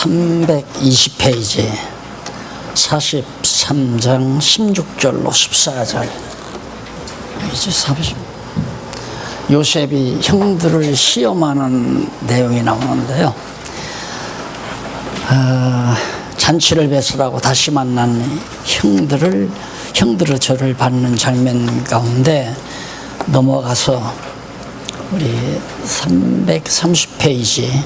320페이지 43장 16절로 14절 이제 40. 요셉이 형들을 시험하는 내용이 나오는데요. 잔치를 배설하고 다시 만난 형들의 절을 받는 장면 가운데 넘어가서 우리 330페이지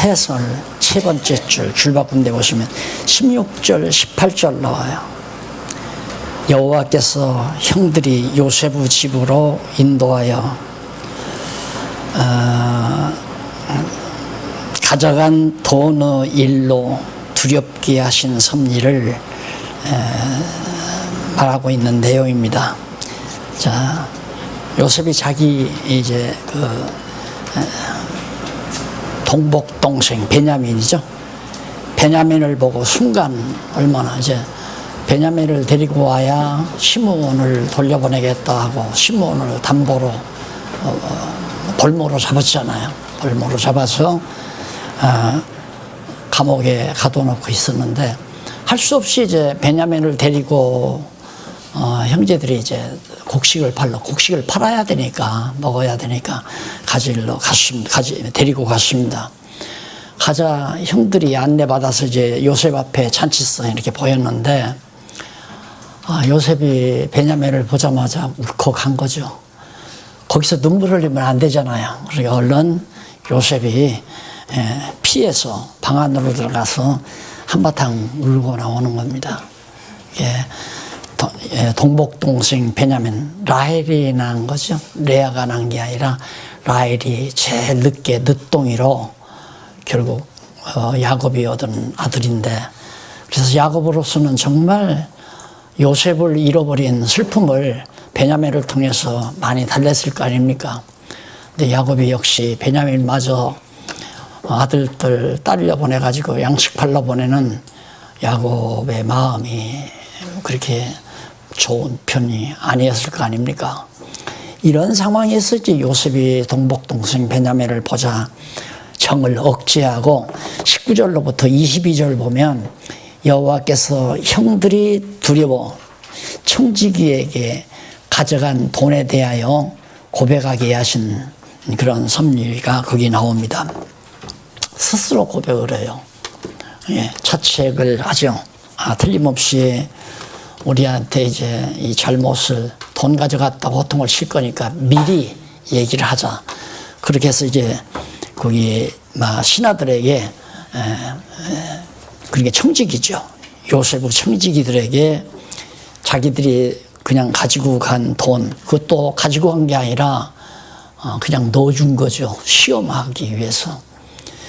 해설 세 번째 줄 바꾼 데 보시면 16절 18절 나와요. 여호와께서 형들이 요셉의 집으로 인도하여 가져간 돈의 일로 두렵게 하신 섭리를 말하고 있는 내용입니다. 자, 요셉이 자기 이제 동복 동생 베냐민이죠. 베냐민을 보고 순간 얼마나 이제 베냐민을 데리고 와야 시므온을 돌려보내겠다 하고 시므온을 담보로 볼모로 잡았잖아요. 볼모로 잡아서 감옥에 가둬놓고 있었는데 할 수 없이 이제 베냐민을 데리고 형제들이 이제 곡식을 팔아야 되니까 먹어야 되니까 가지러 갔습니다. 데리고 갔습니다. 가자 형들이 안내받아서 이제 요셉 앞에 잔치상 이렇게 보였는데 요셉이 베냐민을 보자마자 울컥한 거죠. 거기서 눈물 흘리면 안 되잖아요. 그러니까 얼른 요셉이 피해서 방 안으로 들어가서 한바탕 울고 나오는 겁니다. 동복 동생 베냐민 라헬이 낳은 거죠. 레아가 낳은 게 아니라 라헬이 제일 늦동이로 결국 야곱이 얻은 아들인데, 그래서 야곱으로서는 정말 요셉을 잃어버린 슬픔을 베냐민을 통해서 많이 달랬을 거 아닙니까? 근데 야곱이 역시 베냐민마저 아들들 딸려 보내가지고 양식 팔러 보내는 야곱의 마음이 그렇게 좋은 편이 아니었을 거 아닙니까? 이런 상황에서 이제 요셉이 동복 동생 베냐민을 보자 정을 억제하고 19절로부터 22절 보면 여호와께서 형들이 두려워 청지기에게 가져간 돈에 대하여 고백하게 하신 그런 섭리가 거기 나옵니다. 스스로 고백을 해요. 자책을 하죠. 틀림없이 우리한테 이제 이 잘못을 돈 가져갔다고 호통을 칠 거니까 미리 얘기를 하자. 그렇게 해서 이제 거기 신하들에게 그게 청지기죠. 요셉의 청지기들에게 자기들이 그냥 가지고 간 돈, 그것도 가지고 간 게 아니라 그냥 넣어준 거죠. 시험하기 위해서.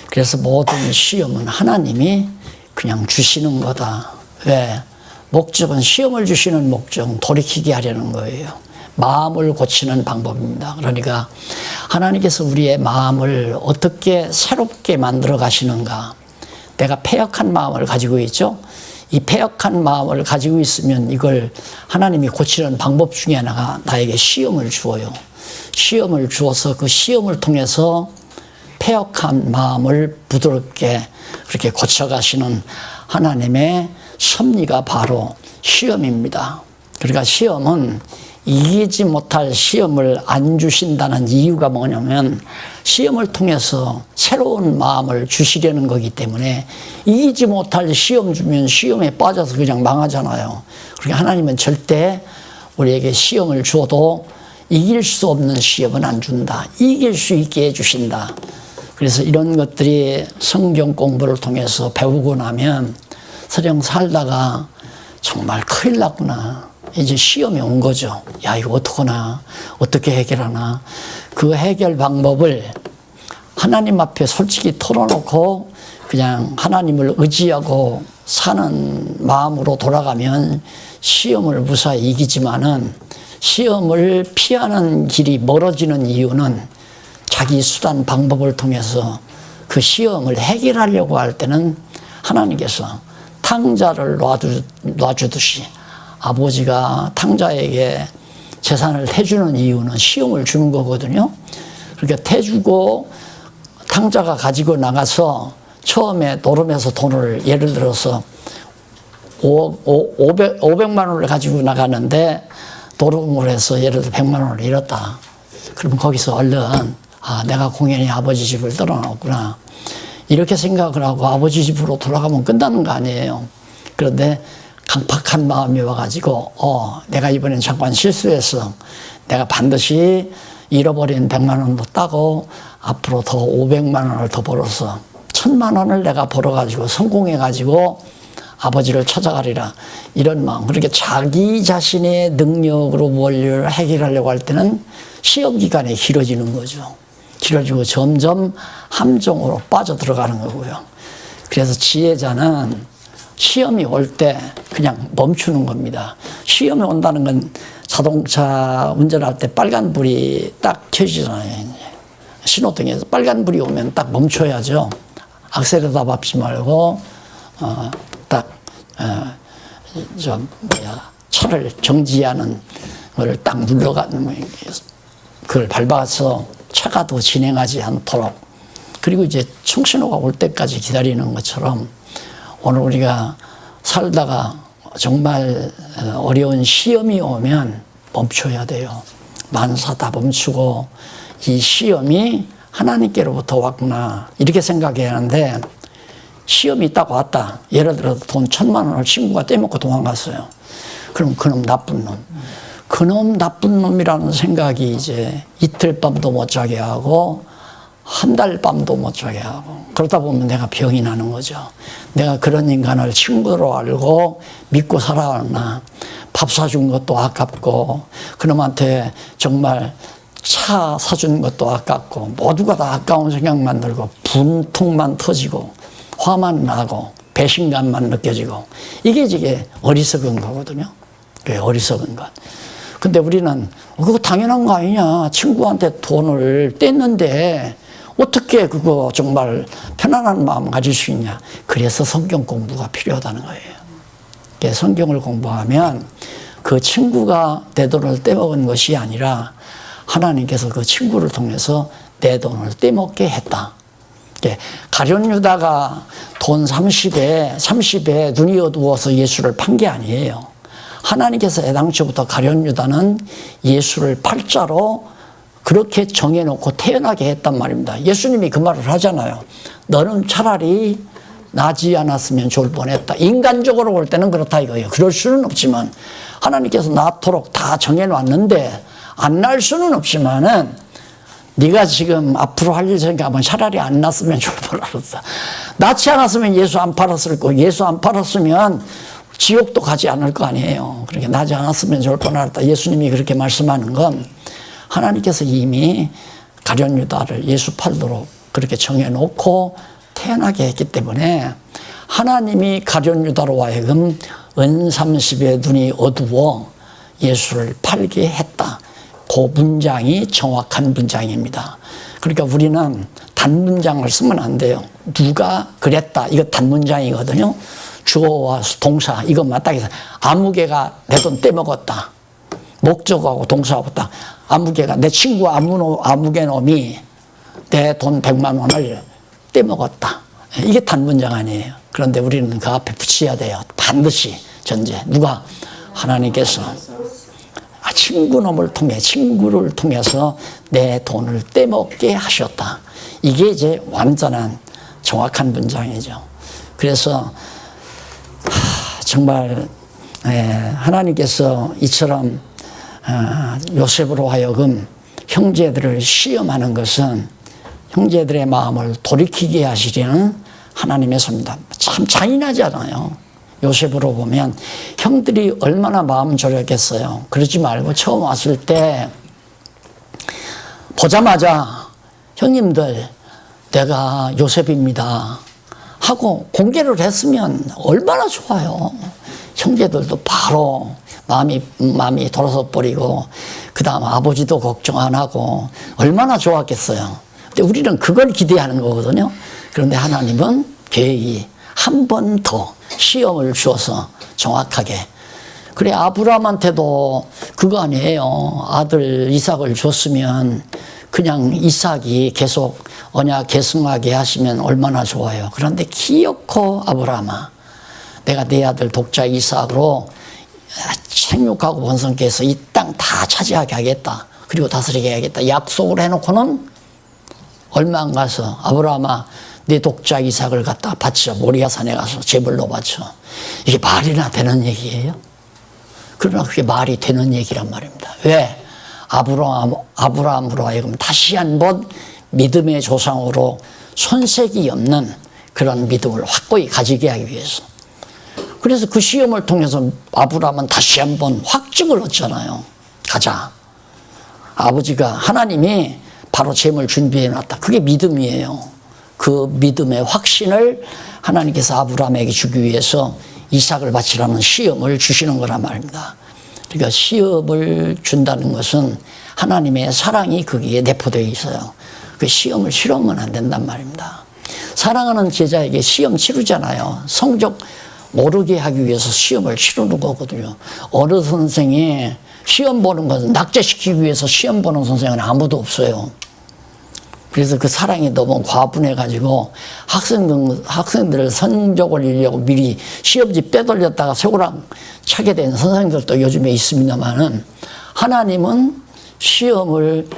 그래서 모든 시험은 하나님이 그냥 주시는 거다. 왜? 목적은 시험을 주시는 목적, 돌이키게 하려는 거예요. 마음을 고치는 방법입니다. 그러니까 하나님께서 우리의 마음을 어떻게 새롭게 만들어 가시는가. 내가 패역한 마음을 가지고 있죠. 이 패역한 마음을 가지고 있으면 이걸 하나님이 고치는 방법 중에 하나가 나에게 시험을 주어요. 시험을 주어서 그 시험을 통해서 패역한 마음을 부드럽게 그렇게 고쳐가시는 하나님의 섭리가 바로 시험입니다. 그러니까 시험은 이기지 못할 시험을 안 주신다는 이유가 뭐냐면 시험을 통해서 새로운 마음을 주시려는 거기 때문에 이기지 못할 시험 주면 시험에 빠져서 그냥 망하잖아요. 그러니까 하나님은 절대 우리에게 시험을 줘도 이길 수 없는 시험은 안 준다. 이길 수 있게 해주신다. 그래서 이런 것들이 성경 공부를 통해서 배우고 나면 설령 살다가 정말 큰일 났구나. 이제 시험이 온 거죠. 야, 이거 어떡하나, 어떻게 해결하나. 그 해결 방법을 하나님 앞에 솔직히 털어놓고 그냥 하나님을 의지하고 사는 마음으로 돌아가면 시험을 무사히 이기지만은 시험을 피하는 길이 멀어지는 이유는 자기 수단 방법을 통해서 그 시험을 해결하려고 할 때는 하나님께서 탕자를 놔주듯이 아버지가 탕자에게 재산을 태주는 이유는 시험을 주는 거거든요. 그러니까 태주고 탕자가 가지고 나가서 처음에 노름에서 돈을 예를 들어서 500만 원을 가지고 나가는데 노름을 해서 예를 들어 100만 원을 잃었다. 그러면 거기서 얼른 내가 공연히 아버지 집을 떠나놨구나. 이렇게 생각을 하고 아버지 집으로 돌아가면 끝나는 거 아니에요. 그런데 강팍한 마음이 와가지고 내가 이번엔 잠깐 실수했어. 내가 반드시 잃어버린 100만 원도 따고 앞으로 더 500만 원을 더 벌어서 1000만 원을 내가 벌어가지고 성공해가지고 아버지를 찾아가리라. 이런 마음. 그렇게 자기 자신의 능력으로 뭘 해결하려고 할 때는 시험 기간이 길어지는 거죠. 길어지고 점점 함정으로 빠져들어가는 거고요. 그래서 지혜자는 시험이 올 때 그냥 멈추는 겁니다. 시험이 온다는 건 자동차 운전할 때 빨간불이 딱 켜지잖아요. 신호등에서 빨간불이 오면 딱 멈춰야죠. 악셀에다 밟지 말고 차를 정지하는 걸 딱 눌러가는 그걸 밟아서 차가 더 진행하지 않도록. 그리고 이제 청신호가 올 때까지 기다리는 것처럼 오늘 우리가 살다가 정말 어려운 시험이 오면 멈춰야 돼요. 만사 다 멈추고 이 시험이 하나님께로부터 왔구나 이렇게 생각해야 하는데, 시험이 딱 왔다. 예를 들어 돈 1000만 원을 친구가 떼먹고 도망갔어요. 그럼 그놈 나쁜 놈. 그놈 나쁜 놈이라는 생각이 이제 이틀 밤도 못 자게 하고 한 달 밤도 못 자게 하고, 그러다 보면 내가 병이 나는 거죠. 내가 그런 인간을 친구로 알고 믿고 살아왔나. 밥 사준 것도 아깝고 그놈한테 정말 차 사준 것도 아깝고 모두가 다 아까운 생각만 들고 분통만 터지고 화만 나고 배신감만 느껴지고, 이게 어리석은 거거든요. 그게 어리석은 것. 근데 우리는 그거 당연한 거 아니냐. 친구한테 돈을 뗐는데 어떻게 그거 정말 편안한 마음 가질 수 있냐. 그래서 성경 공부가 필요하다는 거예요. 성경을 공부하면 그 친구가 내 돈을 떼먹은 것이 아니라 하나님께서 그 친구를 통해서 내 돈을 떼먹게 했다. 가룟 유다가 돈 30에 눈이 어두워서 예수를 판 게 아니에요. 하나님께서 애당초부터 가룟 유다는 예수를 팔자로 그렇게 정해놓고 태어나게 했단 말입니다. 예수님이 그 말을 하잖아요. 너는 차라리 나지 않았으면 좋을 뻔했다. 인간적으로 볼 때는 그렇다 이거예요. 그럴 수는 없지만 하나님께서 낳도록 다 정해놨는데 안 날 수는 없지만은 네가 지금 앞으로 할 일 생각하면 차라리 안 낳았으면 좋을 뻔했다. 낳지 않았으면 예수 안 팔았을 거고, 예수 안 팔았으면 지옥도 가지 않을 거 아니에요. 그렇게 낳지 않았으면 좋을 뻔했다. 예수님이 그렇게 말씀하는 건 하나님께서 이미 가룟 유다를 예수 팔도록 그렇게 정해놓고 태어나게 했기 때문에 하나님이 가룟 유다로 하여금 은 30에 눈이 어두워 예수를 팔게 했다. 그 문장이 정확한 문장입니다. 그러니까 우리는 단문장을 쓰면 안 돼요. 누가 그랬다. 이거 단문장이거든요. 주어와 동사 이것만 딱 해서 아무개가 내 돈 떼먹었다. 목적하고 동사하고 딱 아무개가 내 친구 아무개 놈이 내 돈 100만 원을 떼먹었다. 이게 단문장 아니에요. 그런데 우리는 그 앞에 붙여야 돼요. 반드시 전제. 누가? 하나님께서 친구를 통해서 내 돈을 떼먹게 하셨다. 이게 이제 완전한 정확한 문장이죠. 그래서 정말 하나님께서 이처럼 요셉으로 하여금 형제들을 시험하는 것은 형제들의 마음을 돌이키게 하시려는 하나님의 섭니다. 참 잔인하지 않아요. 요셉으로 보면 형들이 얼마나 마음 졸였겠어요. 그러지 말고 처음 왔을 때 보자마자 형님들 내가 요셉입니다 하고 공개를 했으면 얼마나 좋아요. 형제들도 바로 마음이 돌아서 버리고 그 다음 아버지도 걱정 안 하고 얼마나 좋았겠어요. 근데 우리는 그걸 기대하는 거거든요. 그런데 하나님은 계획이 한 번 더 시험을 주어서 정확하게. 그래 아브라함한테도 그거 아니에요. 아들 이삭을 줬으면 그냥 이삭이 계속 언약 계승하게 하시면 얼마나 좋아요. 그런데 기어코 아브라함아, 내가 내 아들 독자 이삭으로 생육하고 번성케 해서 이 땅 다 차지하게 하겠다. 그리고 다스리게 하겠다. 약속을 해놓고는 얼마 안 가서 아브라함아, 내 독자 이삭을 갖다 바쳐. 모리아산에 가서 제물로 바쳐. 이게 말이나 되는 얘기예요? 그러나 그게 말이 되는 얘기란 말입니다. 왜? 아브라함으로 하여금 다시 한번 믿음의 조상으로 손색이 없는 그런 믿음을 확고히 가지게 하기 위해서. 그래서 그 시험을 통해서 아브라함은 다시 한번 확증을 얻잖아요. 가자. 아버지가, 하나님이 바로 재물 준비해 놨다. 그게 믿음이에요. 그 믿음의 확신을 하나님께서 아브라함에게 주기 위해서 이삭을 바치라는 시험을 주시는 거란 말입니다. 그러니까 시험을 준다는 것은 하나님의 사랑이 거기에 내포되어 있어요. 그 시험을 치르면 안 된단 말입니다. 사랑하는 제자에게 시험 치르잖아요. 성적 오르게 하기 위해서 시험을 치르는 거거든요. 어느 선생이 시험 보는 것은 낙제시키기 위해서 시험 보는 선생은 아무도 없어요. 그래서 그 사랑이 너무 과분해가지고 학생들을 성적을 내려고 미리 시험지 빼돌렸다가 쇠고랑 차게 된 선생님들도 요즘에 있습니다만은, 하나님은 시험을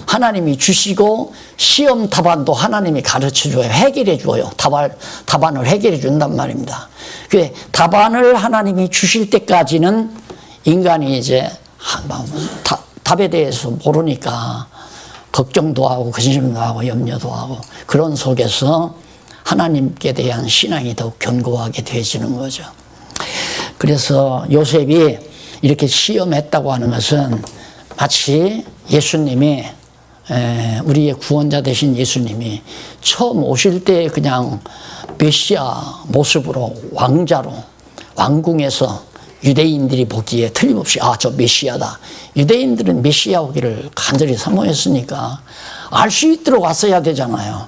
하나님이 주시고 시험 답안도 하나님이 가르쳐줘요. 해결해줘요. 답안을 해결해 준단 말입니다. 그 답안을 하나님이 주실 때까지는 인간이 이제 답에 대해서 모르니까 걱정도 하고 근심도 하고 염려도 하고, 그런 속에서 하나님께 대한 신앙이 더욱 견고하게 되어지는 거죠. 그래서 요셉이 이렇게 시험했다고 하는 것은 마치 예수님이, 우리의 구원자 되신 예수님이 처음 오실 때 그냥 메시아 모습으로 왕자로 왕궁에서 유대인들이 보기에 틀림없이 저 메시아다. 유대인들은 메시아 오기를 간절히 사모했으니까 알 수 있도록 왔어야 되잖아요.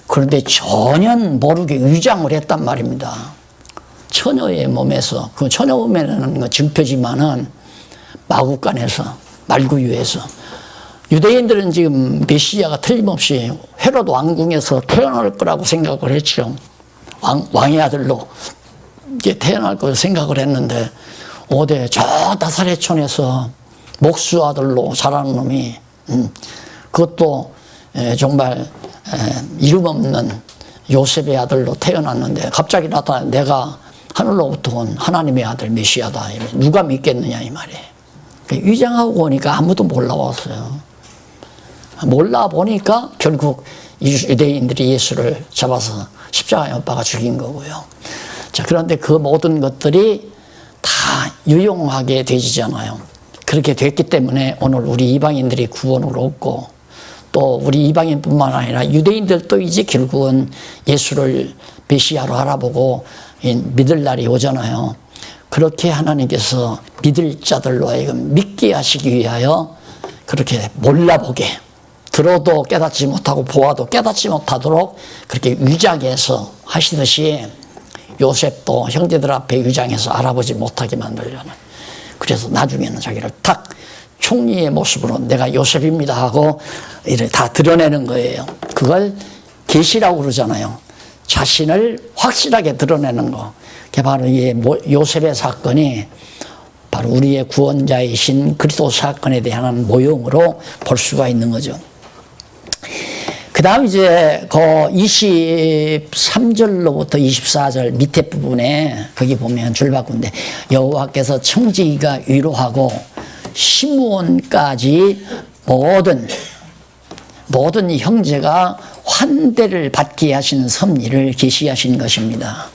그런데 전혀 모르게 위장을 했단 말입니다. 처녀의 몸에서, 그 처녀 몸에는 건 증표지만은 마구간에서, 말구유에서 유대인들은 지금 메시아가 틀림없이 헤롯 왕궁에서 태어날 거라고 생각을 했죠. 왕의 아들로 이게 태어날 걸 생각을 했는데, 어디 저 나사렛촌에서 목수 아들로 자라는 놈이, 그것도 정말 이름 없는 요셉의 아들로 태어났는데 갑자기 나타나 내가 하늘로부터 온 하나님의 아들 메시아다. 누가 믿겠느냐 이 말이에요. 위장하고 오니까 아무도 몰라왔어요. 몰라보니까 결국 유대인들이 예수를 잡아서 십자가에 못 박아 죽인 거고요. 자, 그런데 그 모든 것들이 다 유용하게 되지잖아요. 그렇게 됐기 때문에 오늘 우리 이방인들이 구원을 얻고, 또 우리 이방인뿐만 아니라 유대인들도 이제 결국은 예수를 메시아로 알아보고 믿을 날이 오잖아요. 그렇게 하나님께서 믿을 자들로 하여금 믿게 하시기 위하여 그렇게 몰라보게, 들어도 깨닫지 못하고 보아도 깨닫지 못하도록 그렇게 위장해서 하시듯이 요셉도 형제들 앞에 위장해서 알아보지 못하게 만들려는. 그래서 나중에는 자기를 탁 총리의 모습으로 내가 요셉입니다 하고 이를 다 드러내는 거예요. 그걸 계시라고 그러잖아요. 자신을 확실하게 드러내는 거. 그게 바로 이 요셉의 사건이 바로 우리의 구원자이신 그리스도 사건에 대한 모형으로 볼 수가 있는 거죠. 그 다음 이제 그 23절로부터 24절 밑에 부분에 거기 보면 줄 바꾼데, 여호와께서 청지기가 위로하고 시므온까지 모든 형제가 환대를 받게 하신 섭리를 계시하신 것입니다.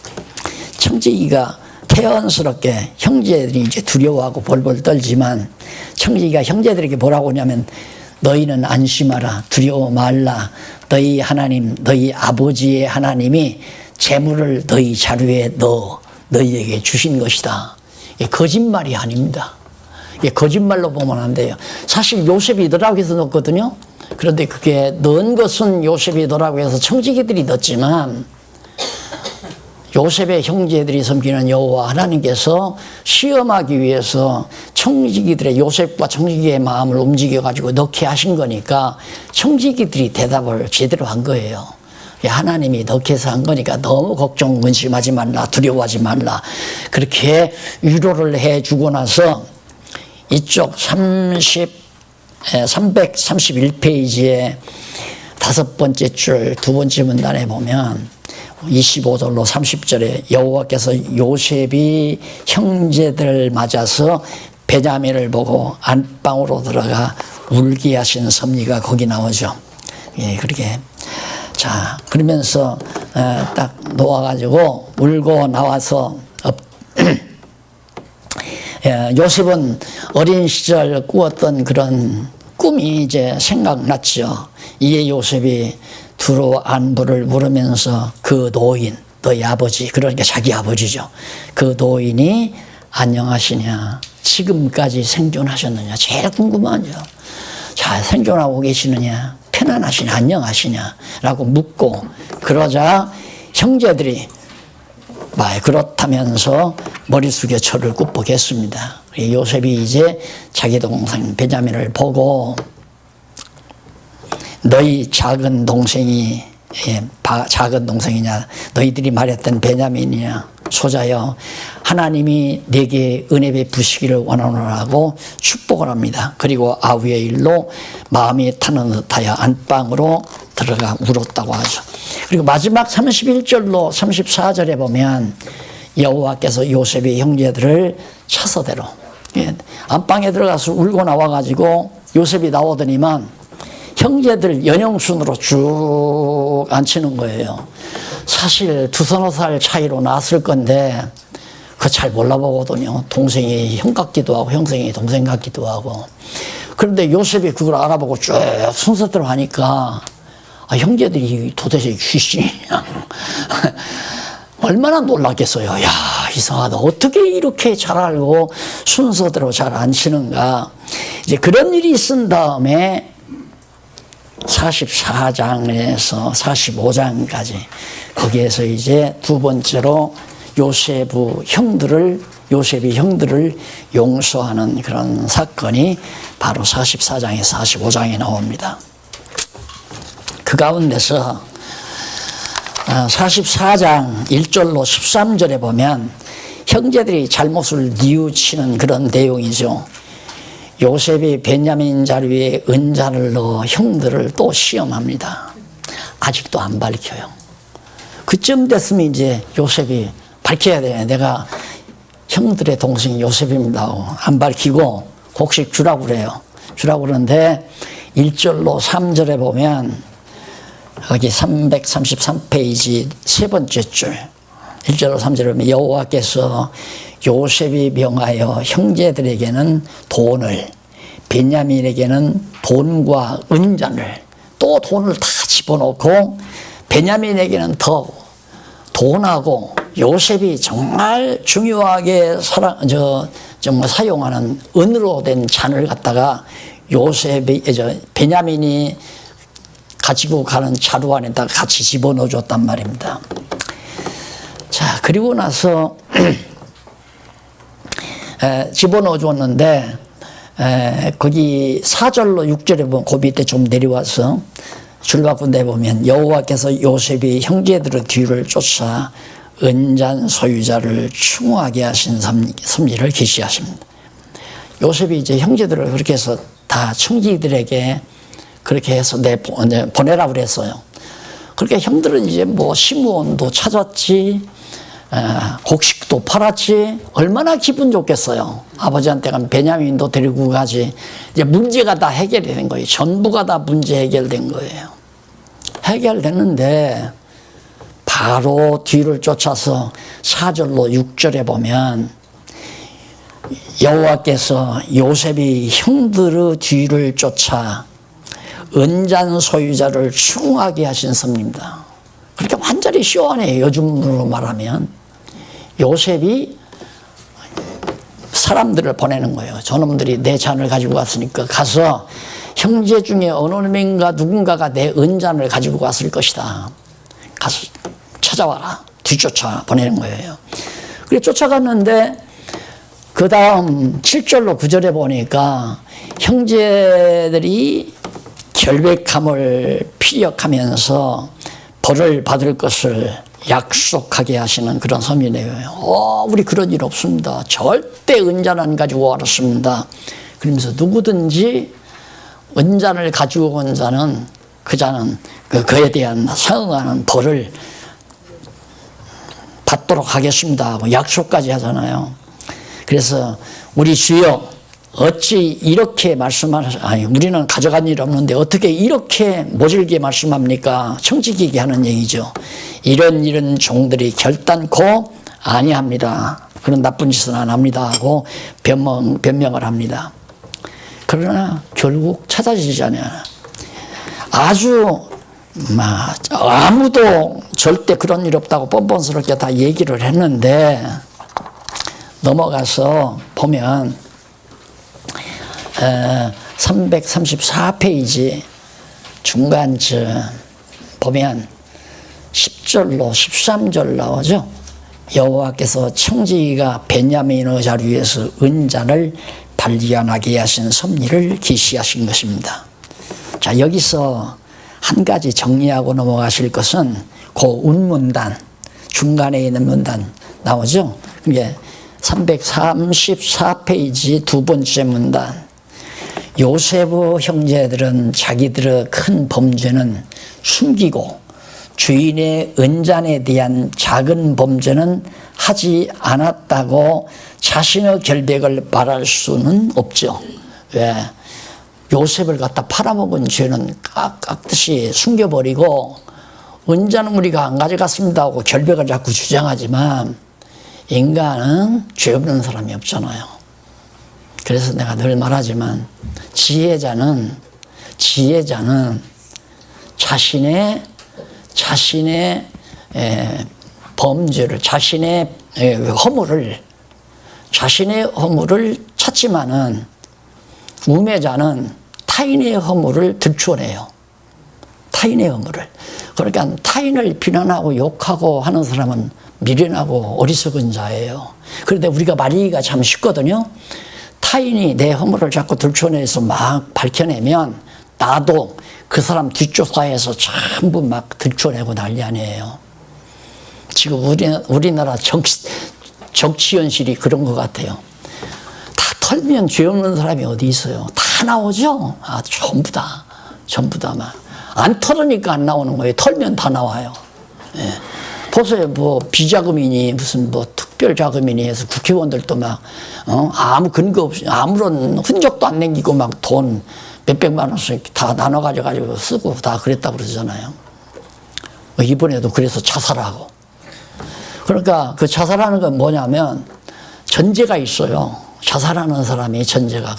청지기가 태연스럽게, 형제들이 이제 두려워하고 벌벌 떨지만 청지기가 형제들에게 뭐라고 하냐면, 너희는 안심하라, 두려워 말라. 너희 하나님, 너희 아버지의 하나님이 재물을 너희 자루에 넣어 너희에게 주신 것이다. 이게 거짓말이 아닙니다. 이게 거짓말로 보면 안 돼요. 사실 요셉이 넣으라고 해서 넣었거든요. 그런데 그게 넣은 것은 요셉이 넣으라고 해서 청지기들이 넣었지만, 요셉의 형제들이 섬기는 여호와 하나님께서 시험하기 위해서 청지기들의 요셉과 청지기의 마음을 움직여가지고 넣게 하신 거니까 청지기들이 대답을 제대로 한 거예요. 하나님이 넣게 해서 한 거니까 너무 걱정 근심하지 말라, 두려워하지 말라. 그렇게 위로를 해주고 나서 이쪽 331페이지에 5번째 줄 2번째 문단에 보면 25절로 30절에 여호와께서 요셉이 형제들을 맞아서 베냐민을 보고 안방으로 들어가 울게 하신 섭리가 거기 나오죠. 예, 그렇게. 자, 그러면서 딱 놓아가지고 울고 나와서 요셉은 어린 시절 꾸었던 그런 꿈이 이제 생각났죠. 이에 요셉이 두로 안부를 물으면서 그 노인, 너희 아버지, 그러니까 자기 아버지죠. 그 노인이 안녕하시냐, 지금까지 생존하셨느냐, 제일 궁금하죠. 자, 생존하고 계시느냐, 편안하시냐, 안녕하시냐 라고 묻고, 그러자 형제들이 그렇다면서 머리 숙여 저를 굽복했습니다. 요셉이 이제 자기 동생 베냐민을 보고 너희 작은 동생이 작은 동생이냐, 너희들이 말했던 베냐민이냐, 소자여, 하나님이 내게 은혜 베푸시기를 원하노라고 축복을 합니다. 그리고 아우의 일로 마음이 타는 듯하여 안방으로 들어가 울었다고 하죠. 그리고 마지막 31절로 34절에 보면 여호와께서 요셉의 형제들을 차서대로 안방에 들어가서 울고 나와가지고 요셉이 나오더니만 형제들 연형순으로 쭉 앉히는 거예요. 사실 2-3살 차이로 낳았을 건데 그거 잘 몰라보거든요. 동생이 형 같기도 하고 형생이 동생 같기도 하고. 그런데 요셉이 그걸 알아보고 쭉 순서대로 하니까 형제들이 도대체 귀신이냐. 얼마나 놀랐겠어요. 야, 이상하다. 어떻게 이렇게 잘 알고 순서대로 잘 앉히는가. 이제 그런 일이 있은 다음에 44장에서 45장까지 거기에서 이제 두 번째로 요셉이 형들을 용서하는 그런 사건이 바로 44장에서 45장에 나옵니다. 그 가운데서 44장 1절로 13절에 보면 형제들이 잘못을 뉘우치는 그런 내용이죠. 요셉이 베냐민 자루에 은잔을 넣어 형들을 또 시험합니다. 아직도 안 밝혀요. 그쯤 됐으면 이제 요셉이 밝혀야 돼. 내가 형들의 동생 요셉입니다 하고 안 밝히고 곡식 주라고 그래요. 주라고 그러는데 1절로 3절에 보면 여기 333페이지 세 번째 줄 1절로 3절에 보면 여호와께서 요셉이 명하여 형제들에게는 돈을, 베냐민에게는 돈과 은잔을, 또 돈을 다 집어넣고 베냐민에게는 더 돈하고 요셉이 정말 중요하게 정말 사용하는 은으로 된 잔을 갖다가 베냐민이 가지고 가는 자루 안에다 같이 집어넣어 줬단 말입니다. 자, 그리고 나서 집어넣어 줬는데 거기 4절로 6절에 보면 그 밑에 좀 내려와서 줄바꾼데 보면 여호와께서 요셉이 형제들의 뒤를 쫓아 은잔 소유자를 추모하게 하신 섭리를 계시하십니다. 요셉이 이제 형제들을 그렇게 해서 다 청지들에게 그렇게 해서 보내라고 그랬어요. 그렇게 형들은 이제 뭐 시므온도 찾았지, 곡식도 팔았지, 얼마나 기분 좋겠어요. 아버지한테 가면 베냐민도 데리고 가지. 이제 문제가 다 해결이 된 거예요. 전부가 다 문제 해결된 거예요. 해결됐는데 바로 뒤를 쫓아서 4절로 6절에 보면 여호와께서 요셉이 형들의 뒤를 쫓아 은잔 소유자를 추궁하게 하신 섭리입니다. 그렇게 완전히 시원해요. 요즘으로 말하면 요셉이 사람들을 보내는 거예요. 저놈들이 내 잔을 가지고 왔으니까 가서 형제 중에 어느 놈인가 누군가가 내 은잔을 가지고 왔을 것이다. 가서 찾아와라. 뒤쫓아 보내는 거예요. 그래 쫓아갔는데 그 다음 7절로 9절에 보니까 형제들이 결백함을 피력하면서 벌을 받을 것을 약속하게 하시는 그런 서민이에요. 우리 그런 일 없습니다. 절대 은잔 안 가지고 왔습니다. 그러면서 누구든지 은잔을 가지고 온 자는 그에 대한 상응하는 벌을 받도록 하겠습니다 하고 약속까지 하잖아요. 그래서 우리 주여 어찌 이렇게 우리는 가져간 일 없는데 어떻게 이렇게 모질게 말씀합니까? 청지기게 하는 얘기죠. 이런 종들이 결단코 아니합니다. 그런 나쁜 짓은 안 합니다 하고 변명을 합니다. 그러나 결국 찾아지잖아요. 아무도 절대 그런 일 없다고 뻔뻔스럽게 다 얘기를 했는데 넘어가서 보면 334페이지 중간쯤 보면 10절로 13절 나오죠. 여호와께서 청지기가 베냐민 의자를 위해서 은잔을 발견하게 하신 섭리를 계시하신 것입니다. 자, 여기서 한 가지 정리하고 넘어가실 것은 그 운문단, 중간에 있는 문단 나오죠. 그게 334페이지 두 번째 문단. 요세프 형제들은 자기들의 큰 범죄는 숨기고 주인의 은잔에 대한 작은 범죄는 하지 않았다고 자신의 결백을 말할 수는 없죠. 왜? 요셉을 갖다 팔아먹은 죄는 깍듯이 숨겨버리고 은잔은 우리가 안 가져갔습니다 하고 결백을 자꾸 주장하지만 인간은 죄 없는 사람이 없잖아요. 그래서 내가 늘 말하지만 지혜자는 자신의 범죄를, 자신의 허물을 찾지만은 우매자는 타인의 허물을 들추어내요. 타인의 허물을. 그러니까 타인을 비난하고 욕하고 하는 사람은 미련하고 어리석은 자예요. 그런데 우리가 말하기가 참 쉽거든요. 타인이 내 허물을 자꾸 들춰내서 막 밝혀내면 나도 그 사람 뒷조사해서 전부 막 들춰내고 난리 아니에요. 지금 우리나라 정치 현실이 그런 것 같아요. 다 털면 죄 없는 사람이 어디 있어요. 다 나오죠. 전부 다 막. 안 털으니까 안 나오는 거예요. 털면 다 나와요. 예. 보세요. 비자금이니 무슨 특별 자금이니 해서 국회의원들도 막 아무 근거 없이 아무런 흔적도 안 남기고 막 돈 몇백만 원씩 다 나눠 가지고 쓰고 다 그랬다고 그러잖아요. 이번에도 그래서 자살하고. 그러니까 그 자살하는 건 뭐냐면 전제가 있어요. 자살하는 사람이 전제가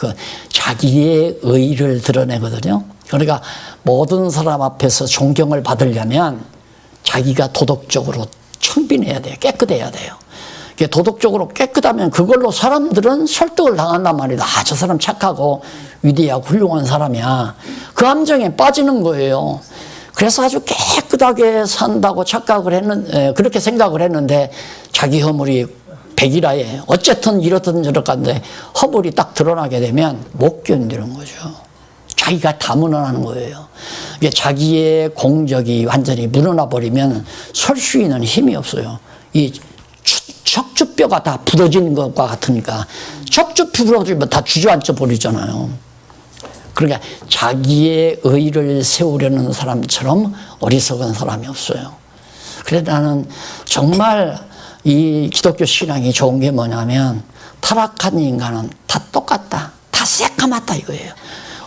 자기의 의의를 드러내거든요. 그러니까 모든 사람 앞에서 존경을 받으려면 자기가 도덕적으로 청빈해야 돼요. 깨끗해야 돼요. 도덕적으로 깨끗하면 그걸로 사람들은 설득을 당한단 말이다. 저 사람 착하고 위대하고 훌륭한 사람이야. 그 함정에 빠지는 거예요. 그래서 아주 깨끗하게 산다고 그렇게 생각을 했는데 자기 허물이 백일하에 어쨌든 이렇든 저렇건데 허물이 딱 드러나게 되면 못 견디는 거죠. 자기가 다 무너나는 거예요. 자기의 공적이 완전히 무너나 버리면 설 수 있는 힘이 없어요. 이 척추뼈가 다 부러진 것과 같으니까 척추 부러지면 다 주저앉아 버리잖아요. 그러니까 자기의 의의를 세우려는 사람처럼 어리석은 사람이 없어요. 그래서 나는 정말 이 기독교 신앙이 좋은 게 뭐냐면 타락한 인간은 다 똑같다. 다 새까맣다 이거예요.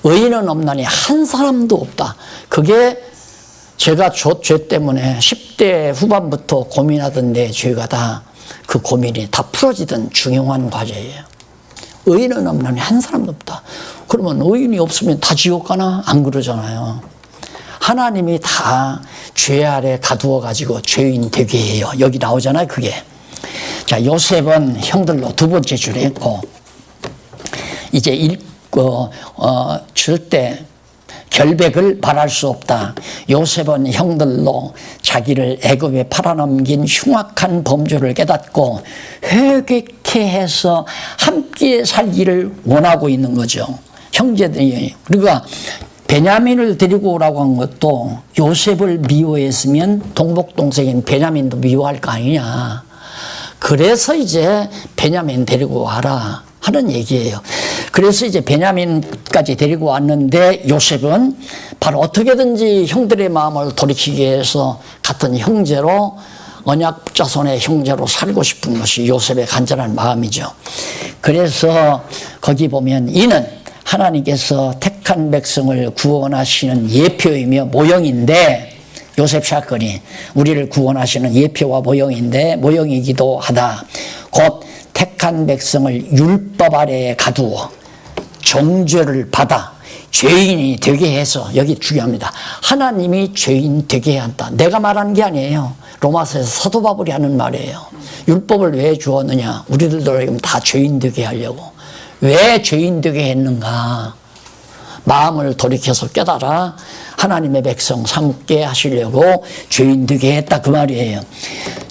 의인은 없나니 한 사람도 없다. 그게 제가 죄 때문에 10대 후반부터 고민하던 내 죄가 다 그 고민이 다 풀어지던 중요한 과제예요. 의인은 없나니 한 사람도 없다. 그러면 의인이 없으면 다 지옥 가나? 안 그러잖아요. 하나님이 다 죄 아래 가두어 가지고 죄인 되게 해요. 여기 나오잖아요, 그게. 자, 요셉은 형들로 두 번째 줄에 있고 이제 줄 때 결백을 바랄 수 없다. 요셉은 형들로 자기를 애굽에 팔아넘긴 흉악한 범죄를 깨닫고 회개케 그렇게 해서 함께 살기를 원하고 있는 거죠. 형제들이. 그러니까 베냐민을 데리고 오라고 한 것도 요셉을 미워했으면 동복동생인 베냐민도 미워할 거 아니냐. 그래서 이제 베냐민 데리고 와라 하는 얘기예요. 그래서 이제 베냐민까지 데리고 왔는데 요셉은 바로 어떻게든지 형들의 마음을 돌이키기 위해서 같은 형제로, 언약 자손의 형제로 살고 싶은 것이 요셉의 간절한 마음이죠. 그래서 거기 보면 이는 하나님께서 택한 백성을 구원하시는 예표이며 모형인데, 요셉 사건이 우리를 구원하시는 예표와 모형이기도 하다. 곧 택한 백성을 율법 아래에 가두어 정죄를 받아 죄인이 되게 해서, 여기 중요합니다. 하나님이 죄인 되게 한다. 내가 말하는 게 아니에요. 로마서에서 사도 바울이 하는 말이에요. 율법을 왜 주었느냐? 우리들도 다 죄인 되게 하려고. 왜 죄인 되게 했는가? 마음을 돌이켜서 깨달아 하나님의 백성 삼게 하시려고 죄인 되게 했다, 그 말이에요.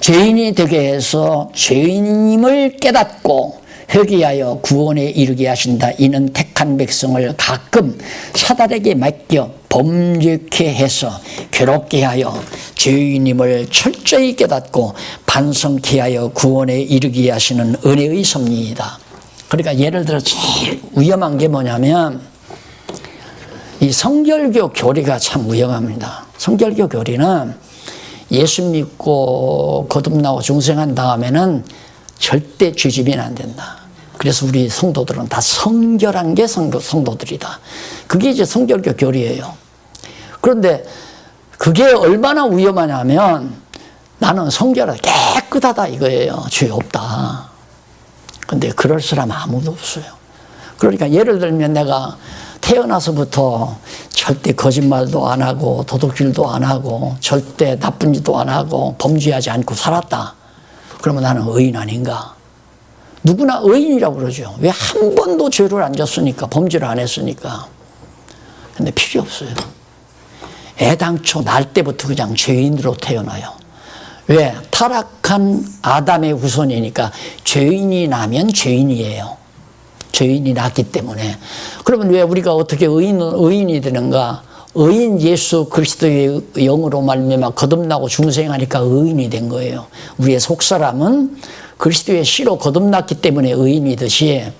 죄인이 되게 해서 죄인임을 깨닫고 회개하여 구원에 이르게 하신다. 이는 택한 백성을 가끔 사단에게 맡겨 범죄케 해서 괴롭게 하여 죄인임을 철저히 깨닫고 반성케 하여 구원에 이르게 하시는 은혜의 섭리이다. 그러니까 예를 들어 제일 위험한 게 뭐냐면 이 성결교 교리가 참 위험합니다. 성결교 교리는 예수 믿고 거듭나고 중생한 다음에는 절대 죄지면 안 된다. 그래서 우리 성도들은 다 성결한 게 성도들이다. 그게 이제 성결교 교리예요. 그런데 그게 얼마나 위험하냐면 나는 성결하다, 깨끗하다 이거예요. 죄 없다. 근데 그럴 사람 아무도 없어요. 그러니까 예를 들면 내가 태어나서부터 절대 거짓말도 안 하고 도둑질도 안 하고 절대 나쁜 짓도 안 하고 범죄하지 않고 살았다. 그러면 나는 의인 아닌가? 누구나 의인이라고 그러죠. 왜 한 번도 죄를 안 졌으니까, 범죄를 안 했으니까. 근데 필요 없어요. 애당초 날 때부터 그냥 죄인으로 태어나요. 왜? 타락한 아담의 후손이니까 죄인이 나면 죄인이에요. 죄인이 났기 때문에. 그러면 왜 우리가 어떻게 의인이 되는가? 의인 예수 그리스도의 영으로 말미암아 거듭나고 중생하니까 의인이 된 거예요. 우리의 속사람은 그리스도의 씨로 거듭났기 때문에 의인이듯이,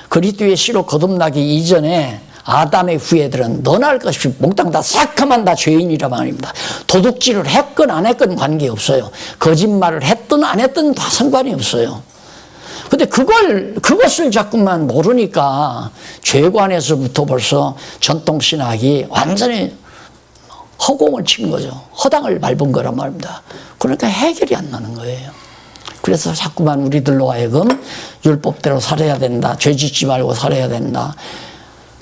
그리스도의 씨로 거듭나기 이전에 아담의 후예들은 너나 할 것 없이 몽땅 다 싹하면 다 죄인이란 말입니다. 도둑질을 했건 안 했건 관계없어요. 거짓말을 했든 안 했든 다 상관이 없어요. 근데 그것을 자꾸만 모르니까 죄관에서부터 벌써 전통신학이 완전히 허공을 친 거죠. 허당을 밟은 거란 말입니다. 그러니까 해결이 안 나는 거예요. 그래서 자꾸만 우리들로 하여금 율법대로 살아야 된다. 죄 짓지 말고 살아야 된다.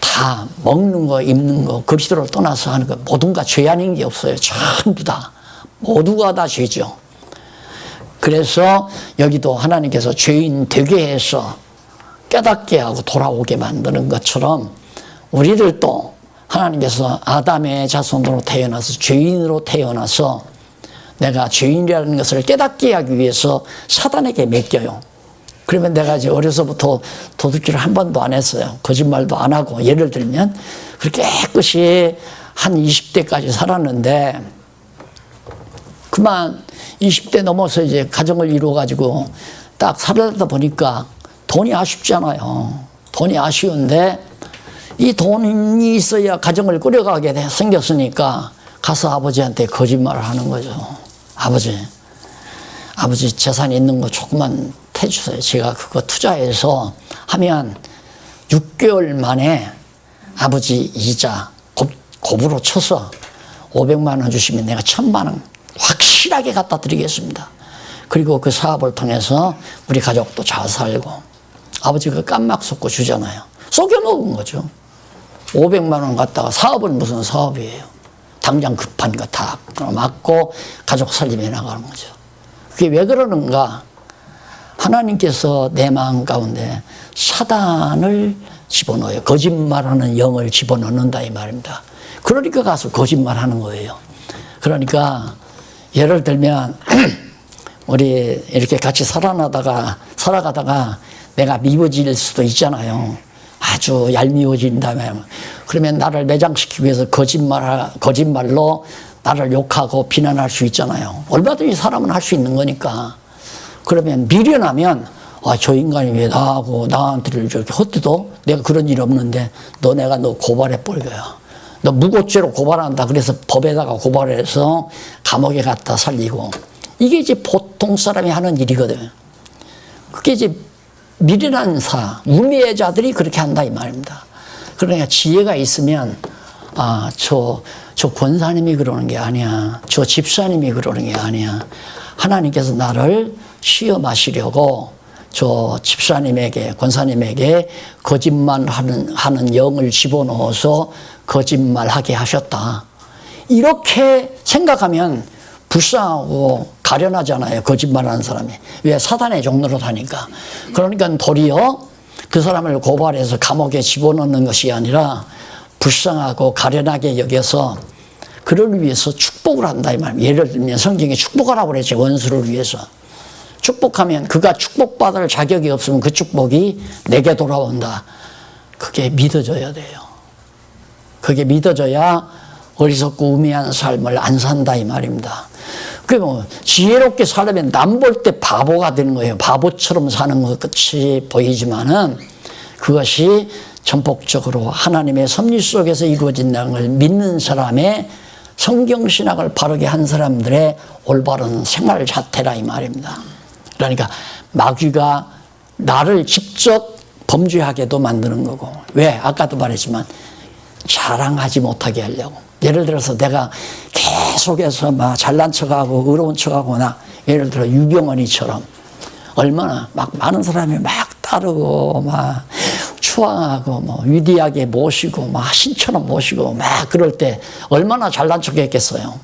다 먹는 거, 입는 거, 그리스도를 떠나서 하는 거 모든 가 죄 아닌 게 없어요. 전부 다. 모두가 다 죄죠. 그래서 여기도 하나님께서 죄인 되게 해서 깨닫게 하고 돌아오게 만드는 것처럼 우리들도 하나님께서 아담의 자손으로 태어나서 죄인으로 태어나서 내가 죄인이라는 것을 깨닫게 하기 위해서 사단에게 맡겨요. 그러면 내가 이제 어려서부터 도둑질을 한 번도 안 했어요. 거짓말도 안 하고, 예를 들면 그렇게 깨끗이 한 20대까지 살았는데 그만 20대 넘어서 이제 가정을 이루어가지고 딱 살다 보니까 돈이 아쉽잖아요. 돈이 아쉬운데 이 돈이 있어야 가정을 꾸려가게 생겼으니까 가서 아버지한테 거짓말을 하는 거죠. 아버지 재산 있는 거 조금만 해주세요. 제가 그거 투자해서 하면 6개월 만에 아버지 이자 곱으로 쳐서 500만 원 주시면 내가 1000만 원 확실하게 갖다 드리겠습니다. 그리고 그 사업을 통해서 우리 가족도 잘 살고, 아버지가 깜막 속고 주잖아요. 속여먹은 거죠. 500만 원 갖다가, 사업은 무슨 사업이에요. 당장 급한 거 다 맞고 가족 살림해 나가는 거죠. 그게 왜 그러는가? 하나님께서 내 마음 가운데 사단을 집어넣어요. 거짓말하는 영을 집어넣는다 이 말입니다. 그러니까 가서 거짓말하는 거예요. 그러니까 예를 들면 우리 이렇게 같이 살아나다가 살아가다가 내가 미워질 수도 있잖아요. 아주 얄미워진다면. 그러면 나를 매장시키기 위해서 거짓말로 나를 욕하고 비난할 수 있잖아요. 얼마든지 사람은 할 수 있는 거니까. 그러면 미련하면 저 인간이 왜 나한테를 저렇게 헛되도? 내가 그런 일 없는데 내가 고발해 버릴 거야. 너 무고죄로 고발한다. 그래서 법에다가 고발해서 감옥에 갖다 살리고. 이게 이제 보통 사람이 하는 일이거든. 그게 이제 미련한 우매자들이 그렇게 한다 이 말입니다. 그러니까 지혜가 있으면 저 권사님이 그러는 게 아니야. 저 집사님이 그러는 게 아니야. 하나님께서 나를 시험하시려고 저 집사님에게 권사님에게 거짓말하는 영을 집어넣어서 거짓말하게 하셨다. 이렇게 생각하면 불쌍하고 가련하잖아요. 거짓말하는 사람이. 왜? 사단의 종로로 다니까. 그러니까 도리어 그 사람을 고발해서 감옥에 집어넣는 것이 아니라 불쌍하고 가련하게 여겨서 그를 위해서 축복을 한다 이 말입니다. 예를 들면 성경에 축복하라고 그랬죠. 원수를 위해서. 축복하면 그가 축복받을 자격이 없으면 그 축복이 내게 돌아온다. 그게 믿어져야 돼요. 그게 믿어져야 어리석고 우매한 삶을 안 산다 이 말입니다. 그럼 지혜롭게 살려면 남 볼 때 바보가 되는 거예요. 바보처럼 사는 것 같이 보이지만은 그것이 전폭적으로 하나님의 섭리 속에서 이루어진다는 걸 믿는 사람의 성경신학을 바르게 한 사람들의 올바른 생활 자태라 이 말입니다. 그러니까 마귀가 나를 직접 범죄하게도 만드는 거고. 왜? 아까도 말했지만 자랑하지 못하게 하려고. 예를 들어서 내가 계속해서 막 잘난 척하고 의로운 척하고 예를 들어 유병언이처럼 얼마나 막 많은 사람이 막 따르고 막 추앙하고 위대하게 모시고 막 신처럼 모시고 막 그럴 때 얼마나 잘난 척했겠어요.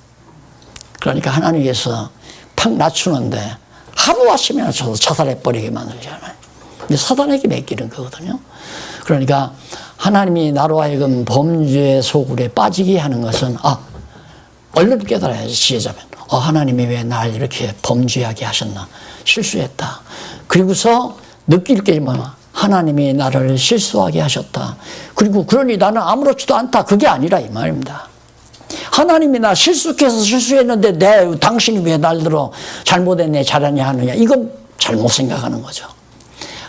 그러니까 하나님께서 팍 낮추는데 하루 아침에 저도 자살해버리게 만들잖아요. 근데 사단에게 맡기는 거거든요. 그러니까 하나님이 나로 하여금 범죄 소굴에 빠지게 하는 것은 얼른 깨달아야지. 지혜자면 하나님이 왜 날 이렇게 범죄하게 하셨나. 실수했다. 그리고서 느낄 게 하나님이 나를 실수하게 하셨다. 그리고 그러니 나는 아무렇지도 않다. 그게 아니라 이 말입니다. 하나님이 나 실수했는데 당신이 왜 날들어 잘못했네 잘하냐 하느냐. 이건 잘못 생각하는 거죠.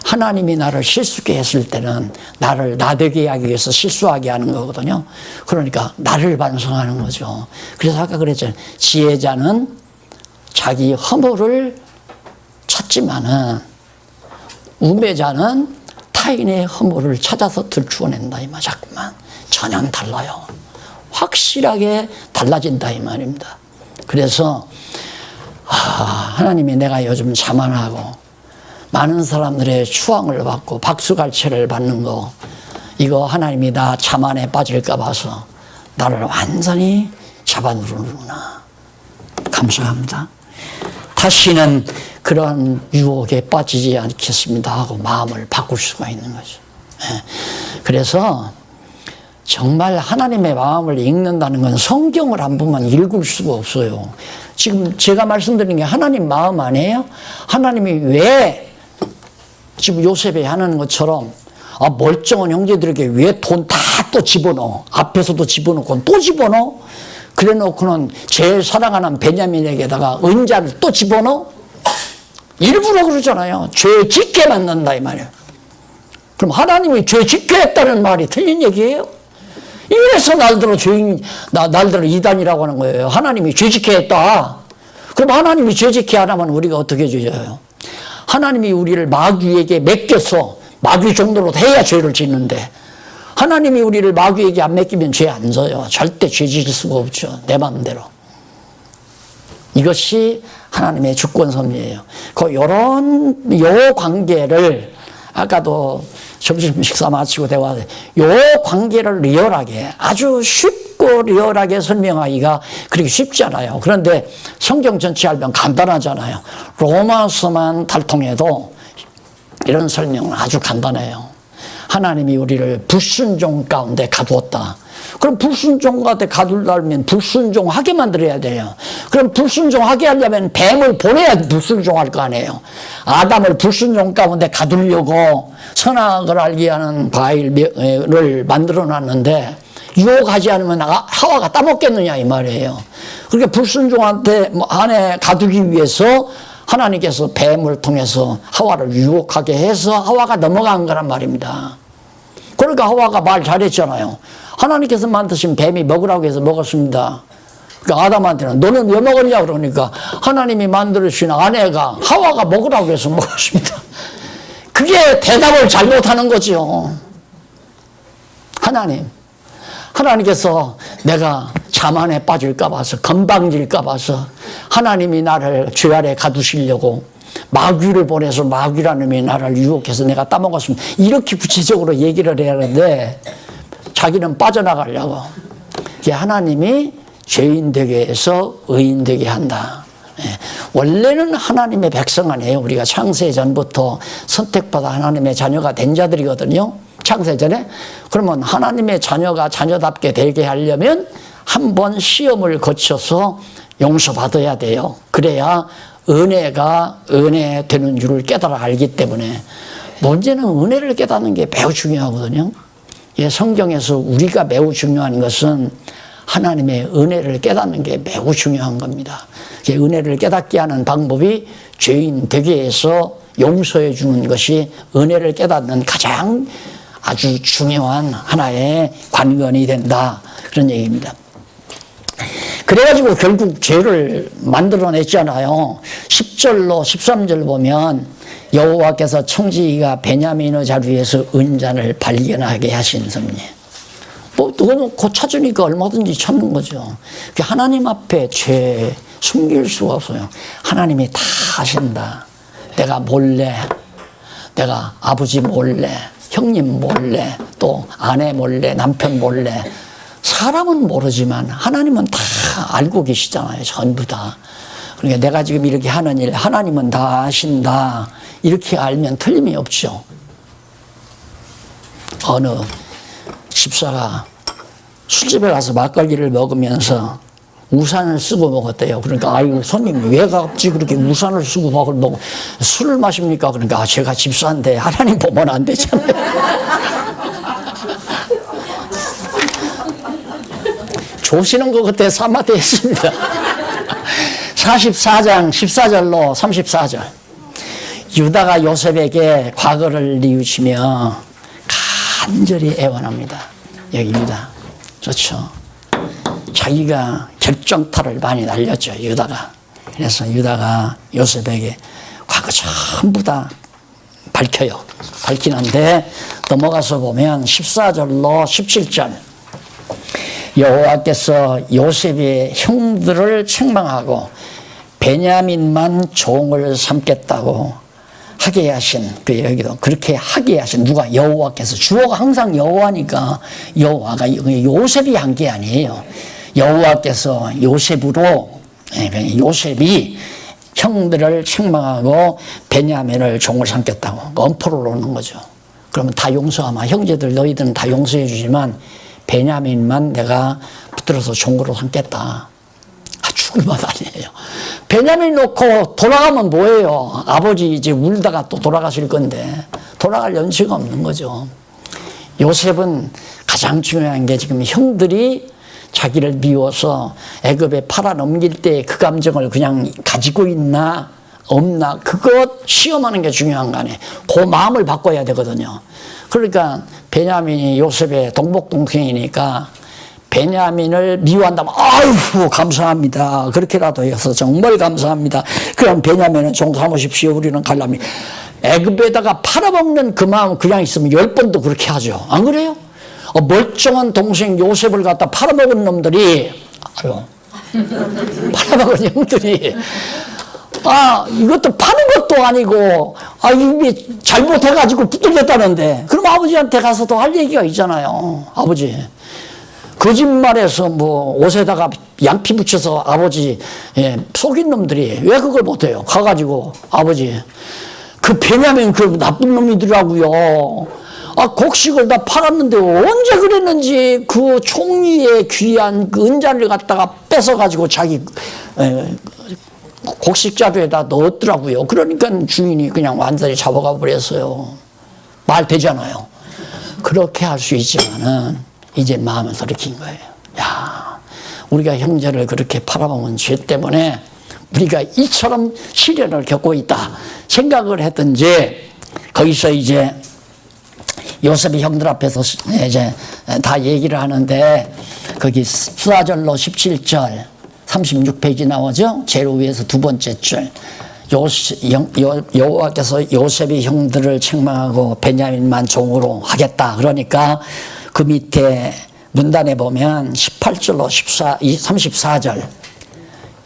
하나님이 나를 실수하게 했을 때는 나를 나되게 하기 위해서 실수하게 하는 거거든요. 그러니까 나를 반성하는 거죠. 그래서 아까 그랬잖아요. 지혜자는 자기 허물을 찾지만은 우매자는 타인의 허물을 찾아서 들추어낸다 이 말. 자꾸만 전혀 달라요. 확실하게 달라진다 이 말입니다. 그래서 하나님이 내가 요즘 자만하고 많은 사람들의 추앙을 받고 박수갈채를 받는 거, 이거 하나님이 나 자만에 빠질까 봐서 나를 완전히 잡아누르는구나. 감사합니다. 다시는 그런 유혹에 빠지지 않겠습니다 하고 마음을 바꿀 수가 있는 거죠. 그래서 정말 하나님의 마음을 읽는다는 건 성경을 안 보면 읽을 수가 없어요. 지금 제가 말씀드린 게 하나님 마음 아니에요? 하나님이 왜 지금 요셉이 하는 것처럼 멀쩡한 형제들에게 왜 돈 다 또 집어넣어? 앞에서도 집어넣고 또 집어넣어? 그래 놓고는 제일 사랑하는 베냐민에게다가 은자를 또 집어넣어? 일부러 그러잖아요. 죄 짓게 만든다 이 말이에요. 그럼 하나님이 죄 짓게 했다는 말이 틀린 얘기예요? 이래서 날들어 이단이라고 하는 거예요. 하나님이 죄 짓게 했다. 그럼 하나님이 죄 짓게 안 하면 우리가 어떻게 죄져요? 하나님이 우리를 마귀에게 맡겨서 마귀 정도로 해야 죄를 짓는데 하나님이 우리를 마귀에게 안 맡기면 죄 안 져요. 절대 죄 지을 수가 없죠. 내 마음대로. 이것이 하나님의 주권 섭리예요. 요 관계를 아까도 점심 식사 마치고 대화해 요 관계를 리얼하게 아주 쉽고 리얼하게 설명하기가 그렇게 쉽지 않아요. 그런데 성경 전체 알면 간단하잖아요. 로마서만 달통해도 이런 설명은 아주 간단해요. 하나님이 우리를 불순종 가운데 가두었다. 그럼 불순종한테 가둘려면 불순종하게 만들어야 돼요. 그럼 불순종하게 하려면 뱀을 보내야 불순종할 거 아니에요. 아담을 불순종 가운데 가두려고 선악을 알게 하는 과일을 만들어 놨는데 유혹하지 않으면 하와가 따먹겠느냐 이 말이에요. 그러니까 불순종한테 안에 가두기 위해서 하나님께서 뱀을 통해서 하와를 유혹하게 해서 하와가 넘어간 거란 말입니다. 그러니까 하와가 말 잘했잖아요. 하나님께서 만드신 뱀이 먹으라고 해서 먹었습니다. 그러니까 아담한테는 너는 왜 먹었냐 그러니까 하나님이 만들어주신 아내가 하와가 먹으라고 해서 먹었습니다. 그게 대답을 잘못하는 거죠. 하나님께서 내가 자만에 빠질까 봐서 건방질까 봐서 하나님이 나를 죄 아래 가두시려고 마귀를 보내서 마귀라는 놈이 나를 유혹해서 내가 따먹었습니다. 이렇게 구체적으로 얘기를 해야 하는데 자기는 빠져나가려고. 하나님이 죄인 되게 해서 의인 되게 한다. 원래는 하나님의 백성 아니에요. 우리가 창세 전부터 선택받아 하나님의 자녀가 된 자들이거든요. 창세 전에. 그러면 하나님의 자녀가 자녀답게 되게 하려면 한 번 시험을 거쳐서 용서받아야 돼요. 그래야 은혜가 은혜 되는 줄을 깨달아 알기 때문에 문제는 은혜를 깨닫는 게 매우 중요하거든요. 성경에서 우리가 매우 중요한 것은 하나님의 은혜를 깨닫는 게 매우 중요한 겁니다. 은혜를 깨닫게 하는 방법이 죄인 되게 해서 용서해 주는 것이 은혜를 깨닫는 가장 아주 중요한 하나의 관건이 된다. 그런 얘기입니다. 그래가지고 결국 죄를 만들어냈잖아요. 10절로 13절 보면 여호와께서 청지기가 베냐민의 자루에서 은잔을 발견하게 하신 섭리. 그거는 곧 찾으니까 얼마든지 찾는 거죠. 하나님 앞에 죄 숨길 수가 없어요. 하나님이 다 하신다. 내가 몰래, 내가 아버지 몰래, 형님 몰래, 또 아내 몰래, 남편 몰래. 사람은 모르지만 하나님은 다 알고 계시잖아요. 전부 다. 그러니까 내가 지금 이렇게 하는 일 하나님은 다 아신다. 이렇게 알면 틀림이 없죠. 어느 집사가 술집에 가서 막걸리를 먹으면서 우산을 쓰고 먹었대요. 그러니까 아이고 손님 왜 갑자기 그렇게 우산을 쓰고 먹고 술을 마십니까? 그러니까 제가 집사인데 하나님 보면 안 되잖아요. 조시는 거 그때 사마대 했습니다. 44장 14절로 34절. 유다가 요셉에게 과거를 뉘우치며 간절히 애원합니다. 여기 유다. 좋죠. 자기가 결정타를 많이 날렸죠. 유다가. 그래서 유다가 요셉에게 과거 전부 다 밝혀요. 밝히는데 넘어가서 보면 14절로 17절. 여호와께서 요셉의 형들을 책망하고 베냐민만 종을 삼겠다고 하게 하신, 여기도 그렇게 하게 하신, 누가? 여호와께서. 주어가 항상 여호와니까 여호와가 요셉이 한 게 아니에요. 여호와께서 요셉이 형들을 책망하고 베냐민을 종을 삼겠다고 엄포를 놓는 거죠. 그러면 다 용서하마. 형제들 너희들은 다 용서해 주지만 베냐민만 내가 붙들어서 종으로 삼겠다. 죽을 맛 아니에요. 베냐민 놓고 돌아가면 뭐예요? 아버지 이제 울다가 또 돌아가실 건데 돌아갈 연세가 없는 거죠. 요셉은 가장 중요한 게 지금 형들이 자기를 미워서 애굽에 팔아 넘길 때 그 감정을 그냥 가지고 있나 없나 그것 시험하는 게 중요한 거 아니에요. 그 마음을 바꿔야 되거든요. 그러니까 베냐민이 요셉의 동복동생이니까 베냐민을 미워한다면 아이고 감사합니다. 그렇게라도 해서 정말 감사합니다. 그럼 베냐민은 종 삼으십시오. 우리는 갈라미. 애굽에다가 팔아먹는 그 마음 그냥 있으면 10번도 그렇게 하죠. 안 그래요? 멀쩡한 동생 요셉을 갖다 팔아먹은 놈들이 팔아먹은 형들이 이것도 파는 것도 아니고 이게 잘못해가지고 붙들렸다는데 그럼 아버지한테 가서도 할 얘기가 있잖아요. 아버지 거짓말해서 옷에다가 양피 붙여서 아버지 속인 놈들이 왜 그걸 못해요? 가가지고 아버지 그 베냐민 그 나쁜 놈이더라고요. 곡식을 다 팔았는데 언제 그랬는지 그 종이의 귀한 그 은자를 갖다가 뺏어가지고 자기 곡식 자루에다 넣었더라고요. 그러니까 주인이 그냥 완전히 잡아가 버렸어요. 말 되잖아요. 그렇게 할 수 있지만은 이제 마음을 돌이킨 거예요. 야, 우리가 형제를 그렇게 팔아먹은 죄 때문에 우리가 이처럼 시련을 겪고 있다 생각을 했든지, 거기서 이제 요셉이 형들 앞에서 이제 다 얘기를 하는데, 거기 수사절로 17절 36페이지 나오죠. 제일 위에서 두 번째 줄. 여호와께서 요셉이 형들을 책망하고 베냐민만 종으로 하겠다. 그러니까 그 밑에 문단에 보면 18절로 34절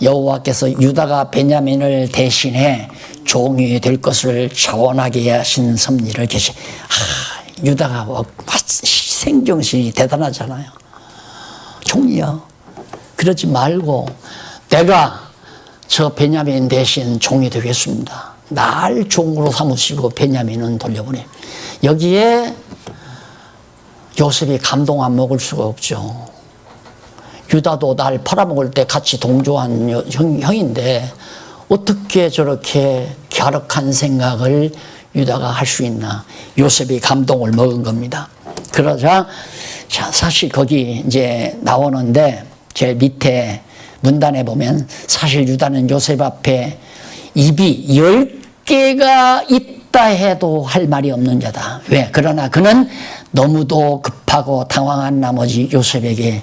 여호와께서 유다가 베냐민을 대신해 종이 될 것을 자원하게 하신 섭리를 계시. 유다가 희생정신이 대단하잖아요. 종이요. 그러지 말고 내가 저 베냐민 대신 종이 되겠습니다. 날 종으로 삼으시고 베냐민은 돌려보내. 여기에 요셉이 감동 안 먹을 수가 없죠. 유다도 날 팔아먹을 때 같이 동조한 형인데 어떻게 저렇게 갸륵한 생각을 유다가 할 수 있나. 요셉이 감동을 먹은 겁니다. 그러자 사실 거기 이제 나오는데 제일 밑에 문단에 보면 사실 유다는 요셉 앞에 입이 10개가 있다 해도 할 말이 없는 자다. 왜? 그러나 그는 너무도 급하고 당황한 나머지 요셉에게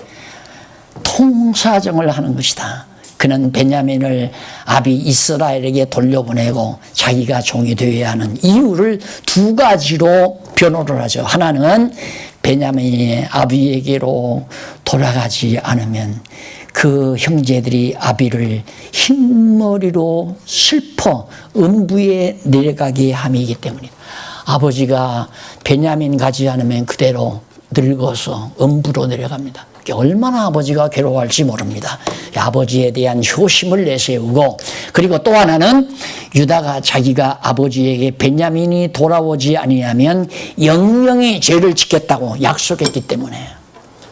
통사정을 하는 것이다. 그는 베냐민을 아비 이스라엘에게 돌려보내고 자기가 종이 되어야 하는 이유를 두 가지로 변호를 하죠. 하나는 베냐민이 아비에게로 돌아가지 않으면 그 형제들이 아비를 흰머리로 슬퍼 음부에 내려가게 함이기 때문이다. 아버지가 베냐민 가지 않으면 그대로 늙어서 음부로 내려갑니다. 얼마나 아버지가 괴로워할지 모릅니다. 아버지에 대한 효심을 내세우고, 그리고 또 하나는 유다가 자기가 아버지에게 베냐민이 돌아오지 아니하면 영영이 죄를 짓겠다고 약속했기 때문에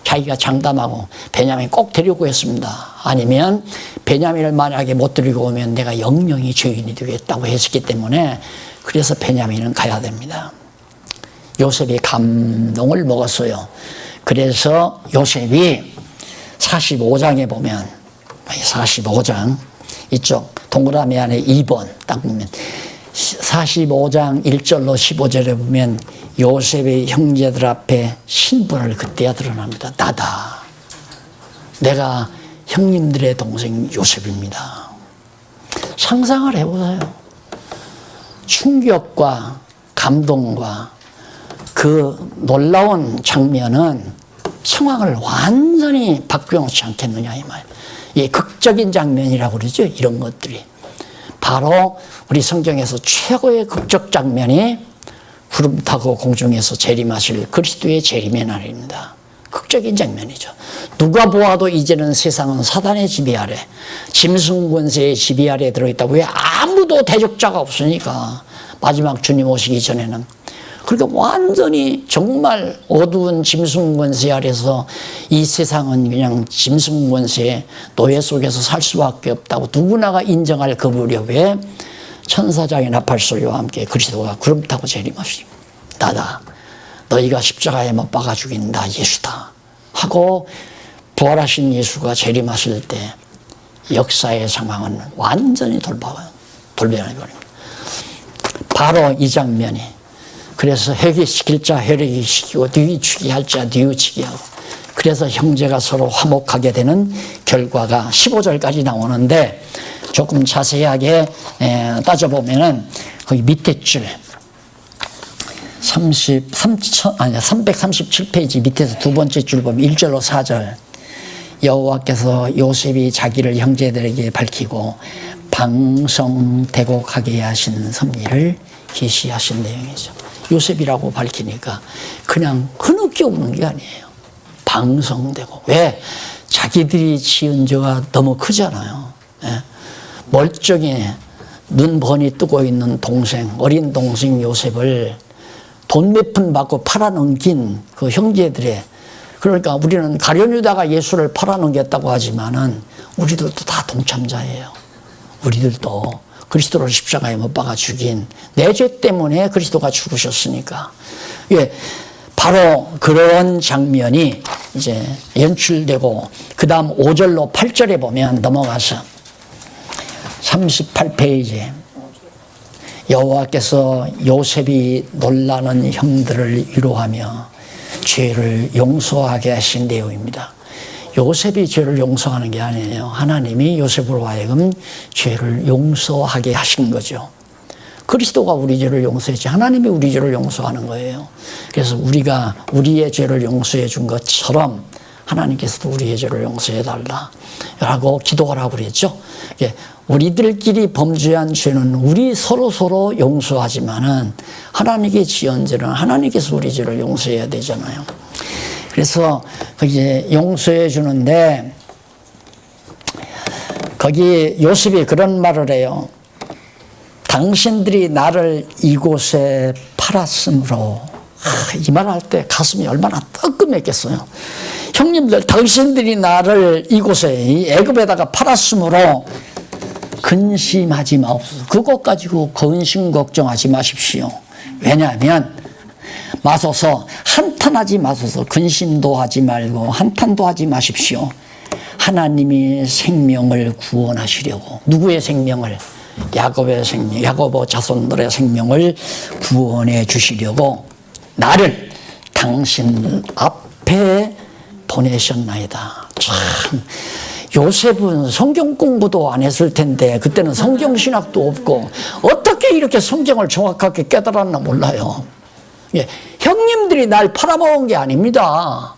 자기가 장담하고 베냐민 꼭 데리고 했습니다. 아니면 베냐민을 만약에 못 데리고 오면 내가 영영이 죄인이 되겠다고 했기 때문에 그래서 베냐민은 가야 됩니다. 요셉이 감동을 먹었어요. 그래서 요셉이 45장에 보면 45장 이쪽 동그라미 안에 2번 딱 보면 45장 1절로 15절에 보면 요셉의 형제들 앞에 신분을 그때야 드러납니다. 나다. 내가 형님들의 동생 요셉입니다. 상상을 해보세요. 충격과 감동과 그 놀라운 장면은 상황을 완전히 바꾸어놓지 않겠느냐 이 말. 이 극적인 장면이라고 그러죠. 이런 것들이 바로 우리 성경에서 최고의 극적 장면이 구름 타고 공중에서 재림하실 그리스도의 재림의 날입니다. 극적인 장면이죠. 누가 보아도 이제는 세상은 사단의 지배 아래, 짐승 권세의 지배 아래 들어있다고. 왜? 아무도 대적자가 없으니까. 마지막 주님 오시기 전에는. 그러니까 완전히 정말 어두운 짐승 권세 아래서 이 세상은 그냥 짐승 권세의 노예 속에서 살 수밖에 없다고 누구나가 인정할 그 무렵에 천사장의 나팔소리와 함께 그리스도가 구름 타고 재림하시고 나다. 너희가 십자가에 못 박아 죽인 나 예수다. 하고 부활하신 예수가 재림하실 때 역사의 상황은 완전히 돌변해버립니다. 바로 이 장면이. 그래서 회개시킬 자 회개시키고 뉘우치게 할 자 뉘우치게 하고, 그래서 형제가 서로 화목하게 되는 결과가 15절까지 나오는데 조금 자세하게 따져보면은 거기 밑에 줄 337페이지 밑에서 두 번째 줄 보면 1절로 4절 여호와께서 요셉이 자기를 형제들에게 밝히고 방성되고 가게 하신 섭리를 계시하신 내용이죠. 요셉이라고 밝히니까 그냥 흐느껴 오는 게 아니에요. 방성되고. 왜? 자기들이 지은 죄가 너무 크잖아요. 예? 멀쩡히 눈 번이 뜨고 있는 동생, 어린 동생 요셉을 돈 몇 푼 받고 팔아넘긴 그 형제들의, 그러니까 우리는 가룟 유다가 예수를 팔아넘겼다고 하지만은 우리들도 다 동참자예요. 우리들도 그리스도를 십자가에 못 박아 죽인 내 죄 때문에 그리스도가 죽으셨으니까. 예, 바로 그런 장면이 이제 연출되고, 그 다음 5절로 8절에 보면 넘어가서 38페이지에 여호와께서 요셉이 놀라는 형들을 위로하며 죄를 용서하게 하신 내용입니다. 요셉이 죄를 용서하는 게 아니에요. 하나님이 요셉으로 하여금 죄를 용서하게 하신 거죠. 그리스도가 우리 죄를 용서했지 하나님이 우리 죄를 용서하는 거예요. 그래서 우리가 우리의 죄를 용서해 준 것처럼 하나님께서도 우리의 죄를 용서해 달라라고 기도하라고 그랬죠. 우리들끼리 범죄한 죄는 우리 서로 용서하지만은 하나님께 지은 죄는 하나님께서 우리 죄를 용서해야 되잖아요. 그래서 이제 용서해 주는데, 거기 요셉이 그런 말을 해요. 당신들이 나를 이곳에 팔았으므로. 이 말할 때 가슴이 얼마나 뜨끔했겠어요. 형님들, 당신들이 나를 이곳에 애굽에다가 팔았으므로 근심하지 마옵소서. 그것 가지고 근심 걱정하지 마십시오. 왜냐하면 마소서, 한탄하지 마소서. 근심도 하지 말고 한탄도 하지 마십시오. 하나님이 생명을 구원하시려고. 누구의 생명을? 야곱의 생명, 야곱 자손들의 생명을 구원해 주시려고 나를 당신 앞에 보내셨나이다. 참, 요셉은 성경 공부도 안 했을 텐데, 그때는 성경 신학도 없고 어떻게 이렇게 성경을 정확하게 깨달았나 몰라요. 예, 형님들이 날 팔아먹은 게 아닙니다.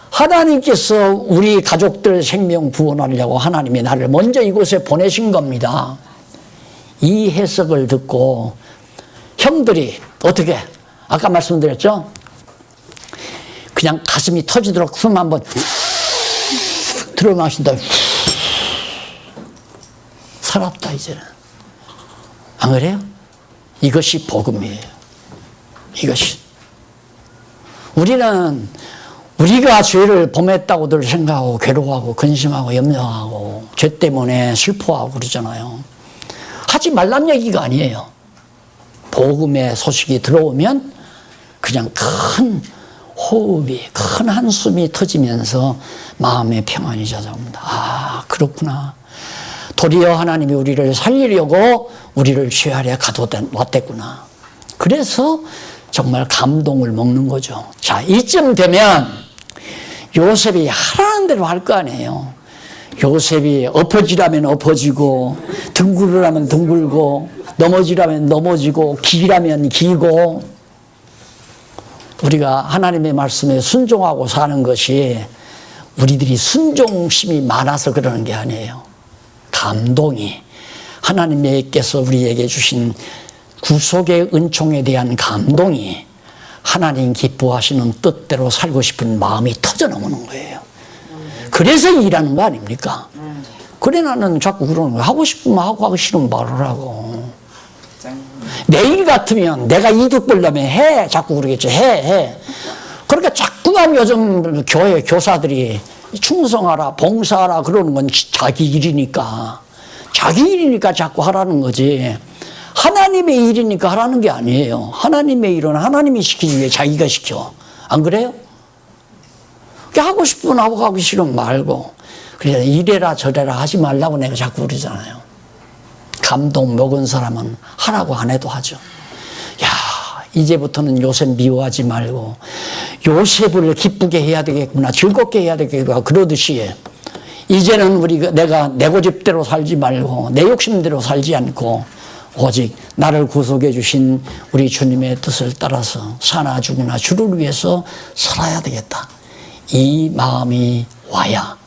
하나님께서 우리 가족들 생명 구원하려고 하나님이 나를 먼저 이곳에 보내신 겁니다. 이 해석을 듣고 형들이 어떻게, 아까 말씀드렸죠? 그냥 가슴이 터지도록 숨 한번 들어마신다. 살았다 이제는. 안 그래요? 이것이 복음이에요. 이것이. 우리는 우리가 죄를 범했다고들 생각하고 괴로워하고 근심하고 염려하고 죄 때문에 슬퍼하고 그러잖아요. 하지 말란 얘기가 아니에요. 복음의 소식이 들어오면 그냥 큰 호흡이, 큰 한숨이 터지면서 마음의 평안이 찾아옵니다. 아, 그렇구나. 도리어 하나님이 우리를 살리려고 우리를 죄아래 가둬왔댔구나. 그래서 정말 감동을 먹는 거죠. 자, 이쯤 되면 요셉이 하라는 대로 할 거 아니에요. 요셉이 엎어지라면 엎어지고, 둥그르라면 둥글고, 넘어지라면 넘어지고, 기라면 기고. 우리가 하나님의 말씀에 순종하고 사는 것이 우리들이 순종심이 많아서 그러는 게 아니에요. 감동이, 하나님께서 우리에게 주신 구속의 은총에 대한 감동이 하나님 기뻐하시는 뜻대로 살고 싶은 마음이 터져나오는 거예요. 그래서 일하는 거 아닙니까? 그래, 나는 자꾸 그러는 거야. 하고 싶으면 하고, 하기 싫으면 말을 하고. 내일 같으면 내가 이득 보려면 해. 자꾸 그러겠죠. 해. 그러니까 자꾸만 요즘 교회 교사들이 충성하라, 봉사하라 그러는 건 자기 일이니까. 자기 일이니까 자꾸 하라는 거지. 하나님의 일이니까 하라는 게 아니에요. 하나님의 일은 하나님이 시키지 왜 자기가 시켜. 안 그래요? 하고 싶으면 하고, 하기 싫으면 말고. 그래서 이래라 저래라 하지 말라고 내가 자꾸 그러잖아요. 감동 먹은 사람은 하라고 안 해도 하죠. 야, 이제부터는 요셉 미워하지 말고 요셉을 기쁘게 해야 되겠구나, 즐겁게 해야 되겠구나, 그러듯이 이제는 내가 내 고집대로 살지 말고 내 욕심대로 살지 않고 오직 나를 구속해 주신 우리 주님의 뜻을 따라서 사나 죽으나 주를 위해서 살아야 되겠다. 이 마음이 와야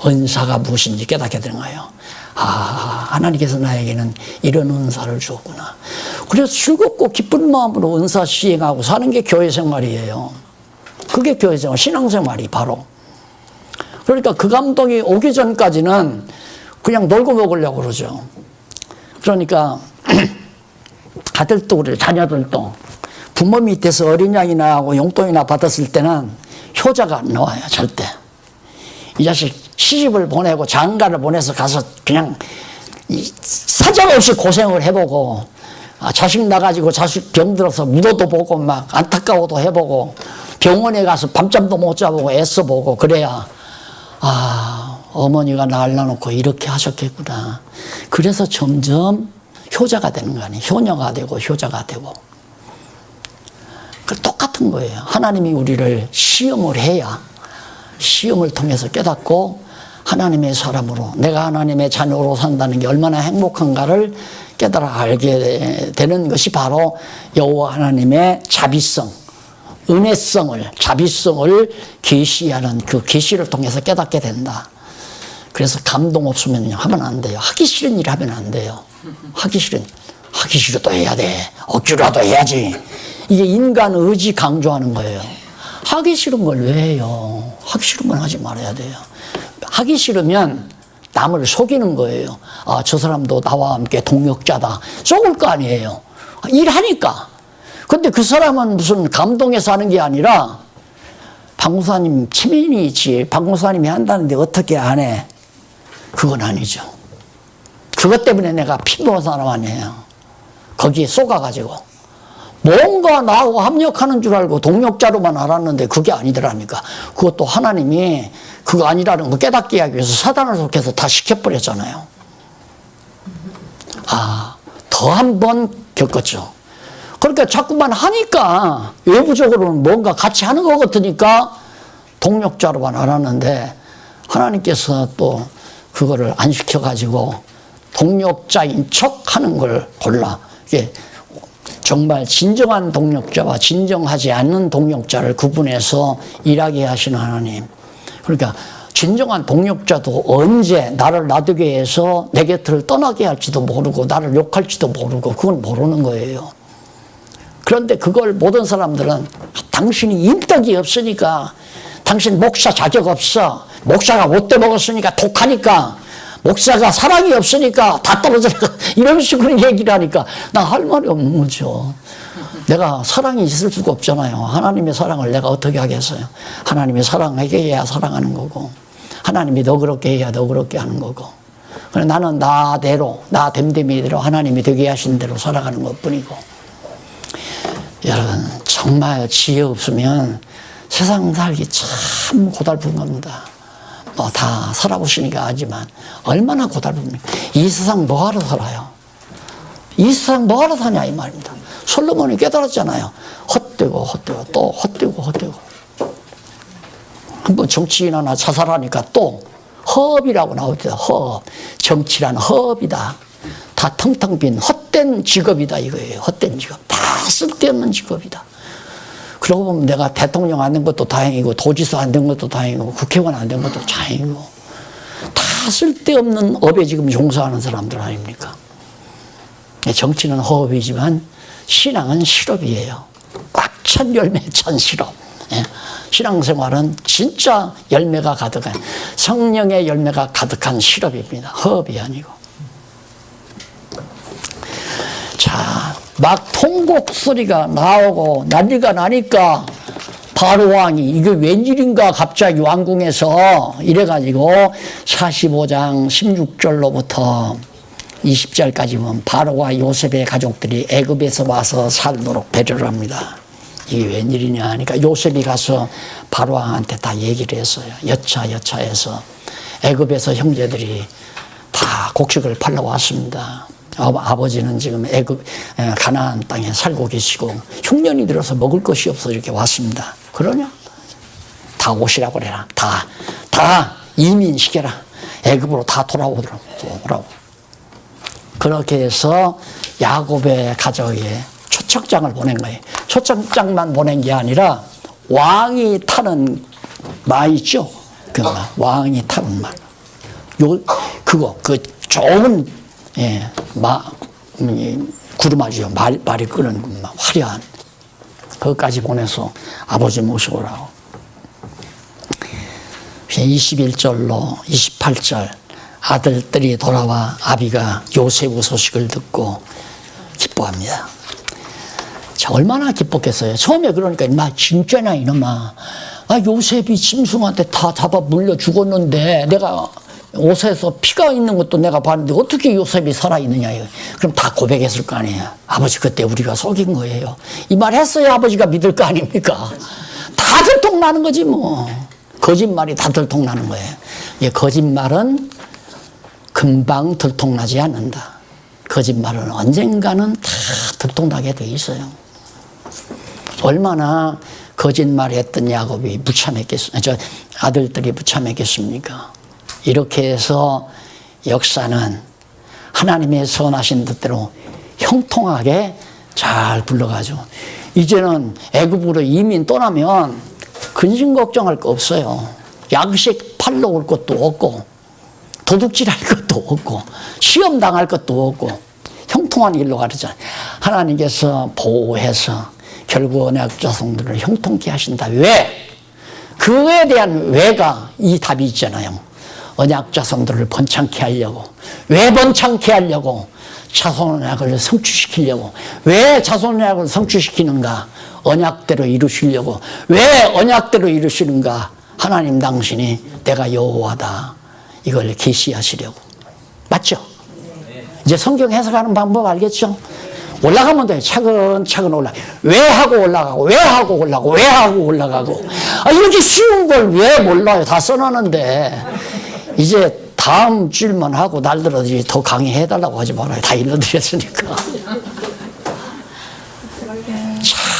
은사가 무엇인지 깨닫게 되는 거예요. 아, 하나님께서 나에게는 이런 은사를 주었구나. 그래서 즐겁고 기쁜 마음으로 은사 시행하고 사는 게 교회 생활이에요. 그게 교회 생활, 신앙생활이 바로. 그러니까 그 감동이 오기 전까지는 그냥 놀고 먹으려고 그러죠. 그러니까 아들도 그래, 자녀들도 부모 밑에서 어린 양이나 하고 용돈이나 받았을 때는 효자가 안 나와요, 절대. 이 자식 시집을 보내고 장가를 보내서 가서 그냥 사정없이 고생을 해보고, 자식 나가지고 자식 병들어서 묻어도 보고 막 안타까워도 해보고 병원에 가서 밤잠도 못 자보고 애써보고 그래야 어머니가 날 낳아놓고 이렇게 하셨겠구나. 그래서 점점 효자가 되는 거 아니에요. 효녀가 되고 효자가 되고. 똑같은 거예요. 하나님이 우리를 시험을 해야 시험을 통해서 깨닫고 하나님의 사람으로, 내가 하나님의 자녀로 산다는 게 얼마나 행복한가를 깨달아 알게 되는 것이 바로 여호와 하나님의 자비성, 은혜성을, 자비성을 계시하는 그 계시를 통해서 깨닫게 된다. 그래서 감동 없으면 하면 안 돼요. 하기 싫은 일 하면 안 돼요. 하기 싫어도 해야 돼. 억지로라도 해야지. 이게 인간 의지 강조하는 거예요. 하기 싫은 걸 왜 해요? 하기 싫은 건 하지 말아야 돼요. 하기 싫으면 남을 속이는 거예요. 저 사람도 나와 함께 동역자다. 속을 거 아니에요. 일하니까. 근데 그 사람은 무슨 감동해서 하는 게 아니라 박무사님 체면이지. 박무사님이 한다는데 어떻게 안 해? 그건 아니죠. 그것 때문에 내가 피부한 사람 아니에요. 거기에 쏘가가지고. 뭔가 나하고 합력하는 줄 알고 동력자로만 알았는데 그게 아니더라니까. 그것도 하나님이 그거 아니라는 거 깨닫게 하기 위해서 사단을 속해서 다 시켜버렸잖아요. 더 한 번 겪었죠. 그러니까 자꾸만 하니까 외부적으로는 뭔가 같이 하는 것 같으니까 동력자로만 알았는데 하나님께서 또 그거를 안 시켜가지고 동력자인 척 하는 걸 골라. 이게 정말 진정한 동력자와 진정하지 않는 동력자를 구분해서 일하게 하시는 하나님. 그러니까 진정한 동력자도 언제 나를 놔두게 해서 내 곁을 떠나게 할지도 모르고 나를 욕할지도 모르고 그건 모르는 거예요. 그런데 그걸 모든 사람들은 당신이 인덕이 없으니까, 당신 목사 자격 없어, 목사가 못돼 먹었으니까 독하니까, 목사가 사랑이 없으니까 다 떨어져가, 이런 식으로 얘기를 하니까 나 할 말이 없는 거죠. 내가 사랑이 있을 수가 없잖아요. 하나님의 사랑을 내가 어떻게 하겠어요. 하나님이 사랑하게 해야 사랑하는 거고, 하나님이 너그럽게 해야 너그럽게 하는 거고, 나는 나대로, 나 됨됨이대로 하나님이 되게 하신 대로 살아가는 것뿐이고. 여러분, 정말 지혜 없으면 세상 살기 참 고달픈 겁니다. 다 살아보시니까 알지만 얼마나 고달픕니까? 이 세상 뭐하러 살아요? 이 세상 뭐하러 사냐 이 말입니다. 솔로몬이 깨달았잖아요. 헛되고 헛되고 또 헛되고 헛되고. 한번 정치인 하나 자살하니까 또 허업이라고 나오죠. 허업. 정치란 허업이다. 다 텅텅 빈 헛된 직업이다 이거예요. 헛된 직업. 다 쓸데없는 직업이다. 그러고 보면 내가 대통령 안 된 것도 다행이고 도지사 안 된 것도 다행이고 국회의원 안 된 것도 다행이고 다 쓸데없는 업에 지금 종사하는 사람들 아닙니까? 정치는 허업이지만 신앙은 실업이에요. 꽉 찬 열매 찬 실업. 신앙생활은 진짜 열매가 가득한, 성령의 열매가 가득한 실업입니다. 허업이 아니고. 자, 막 통곡 소리가 나오고 난리가 나니까 바로왕이 이게 웬일인가 갑자기 왕궁에서 이래가지고 45장 16절로부터 20절까지 보면 바로와 요셉의 가족들이 애굽에서 와서 살도록 배려를 합니다. 이게 웬일이냐 하니까 요셉이 가서 바로왕한테 다 얘기를 했어요. 여차여차해서 애굽에서 형제들이 다 곡식을 팔러 왔습니다. 아버지는 지금 애굽 가나안 땅에 살고 계시고 흉년이 들어서 먹을 것이 없어 이렇게 왔습니다. 그러냐? 다 오시라고 그래라. 다 이민시켜라. 애굽으로 다 돌아오라고. 그렇게 해서 야곱의 가족에 초청장을 보낸 거예요. 초청장만 보낸 게 아니라 왕이 타는 말 있죠? 그 왕이 타는 말. 그 좋은 구름아지요. 말이 끄는 화려한 그것까지 보내서 아버지 모시고라고. 21절로 28절 아들들이 돌아와 아비가 요셉의 소식을 듣고 기뻐합니다. 자, 얼마나 기뻤겠어요. 처음에 그러니까 막 진짜냐 이놈아. 요셉이 짐승한테 다 잡아 물려 죽었는데 내가 옷에서 피가 있는 것도 내가 봤는데 어떻게 요셉이 살아있느냐. 그럼 다 고백했을 거 아니에요. 아버지 그때 우리가 속인 거예요. 이 말 했어야 아버지가 믿을 거 아닙니까? 다 들통나는 거지 뭐. 거짓말이 다 들통나는 거예요. 거짓말은 금방 들통나지 않는다. 거짓말은 언젠가는 다 들통나게 돼 있어요. 얼마나 거짓말했던 야곱이 무참했겠습니까? 아들들이 무참했겠습니까? 이렇게 해서 역사는 하나님의 선하신 뜻대로 형통하게 잘 굴러가죠. 이제는 애굽으로 이민 떠나면 근심 걱정할 거 없어요. 양식 팔러 올 것도 없고 도둑질할 것도 없고 시험 당할 것도 없고 형통한 길로 가르잖아요. 하나님께서 보호해서 결국 언약 자손들을 형통케 하신다. 왜? 그에 대한 왜가 이 답이 있잖아요. 언약 자손들을 번창케 하려고. 왜 번창케 하려고? 자손 언약을 성취시키려고. 왜 자손 언약을 성취시키는가? 언약대로 이루시려고. 왜 언약대로 이루시는가? 하나님 당신이 내가 여호와다. 이걸 계시하시려고. 맞죠? 이제 성경 해석하는 방법 알겠죠? 올라가면 돼요. 차근차근 올라. 왜 하고 올라가고, 왜 하고 올라가고, 왜 하고 올라가고. 이렇게 쉬운 걸 왜 몰라요? 다 써놨는데. 이제 다음 줄만 하고 날들어 더 강의해달라고 하지 말아요. 다 일러드렸으니까.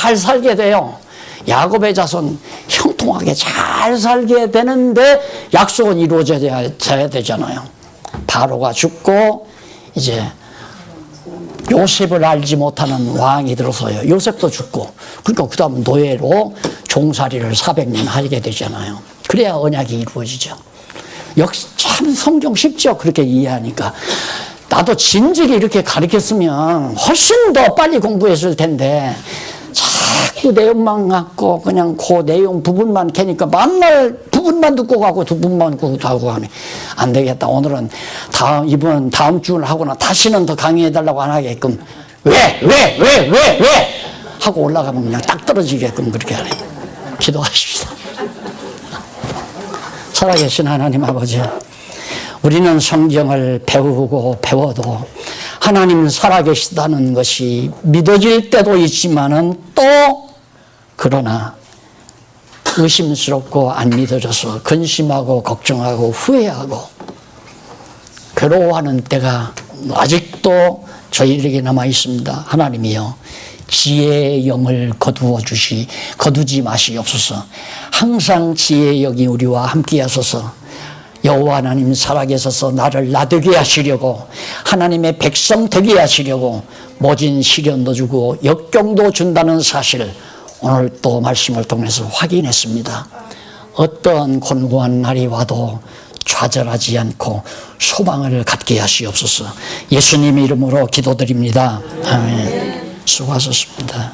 잘 살게 돼요. 야곱의 자손 형통하게 잘 살게 되는데 약속은 이루어져야 되잖아요. 바로가 죽고 이제 요셉을 알지 못하는 왕이 들어서요. 요셉도 죽고 그러니까 그 다음 노예로 종살이를 400년 하게 되잖아요. 그래야 언약이 이루어지죠. 역시 참 성경 쉽죠. 그렇게 이해하니까. 나도 진즉에 이렇게 가르쳤으면 훨씬 더 빨리 공부했을 텐데 자꾸 내용만 갖고 그냥 그 내용 부분만 캐니까 맨날 부분만 듣고 가고 부분만 듣고 하고 하네. 안 되겠다. 오늘은 이번 다음 주를 하거나 다시는 더 강의해달라고 안 하게끔 왜 하고 올라가면 그냥 딱 떨어지게끔 그렇게 하네. 기도하십시다. 살아계신 하나님 아버지, 우리는 성경을 배우고 배워도 하나님 살아계시다는 것이 믿어질 때도 있지만은 또 그러나 의심스럽고 안 믿어져서 근심하고 걱정하고 후회하고 괴로워하는 때가 아직도 저희에게 남아 있습니다. 하나님이여 지혜의 영을 거두지 마시옵소서. 항상 지혜의 영이 우리와 함께 하소서. 여호와 하나님 살아계셔서 나를 나되게 하시려고 하나님의 백성 되게 하시려고 모진 시련도 주고 역경도 준다는 사실 오늘 또 말씀을 통해서 확인했습니다. 어떤 곤고한 날이 와도 좌절하지 않고 소망을 갖게 하시옵소서. 예수님 이름으로 기도드립니다. 아멘. 수고하셨습니다.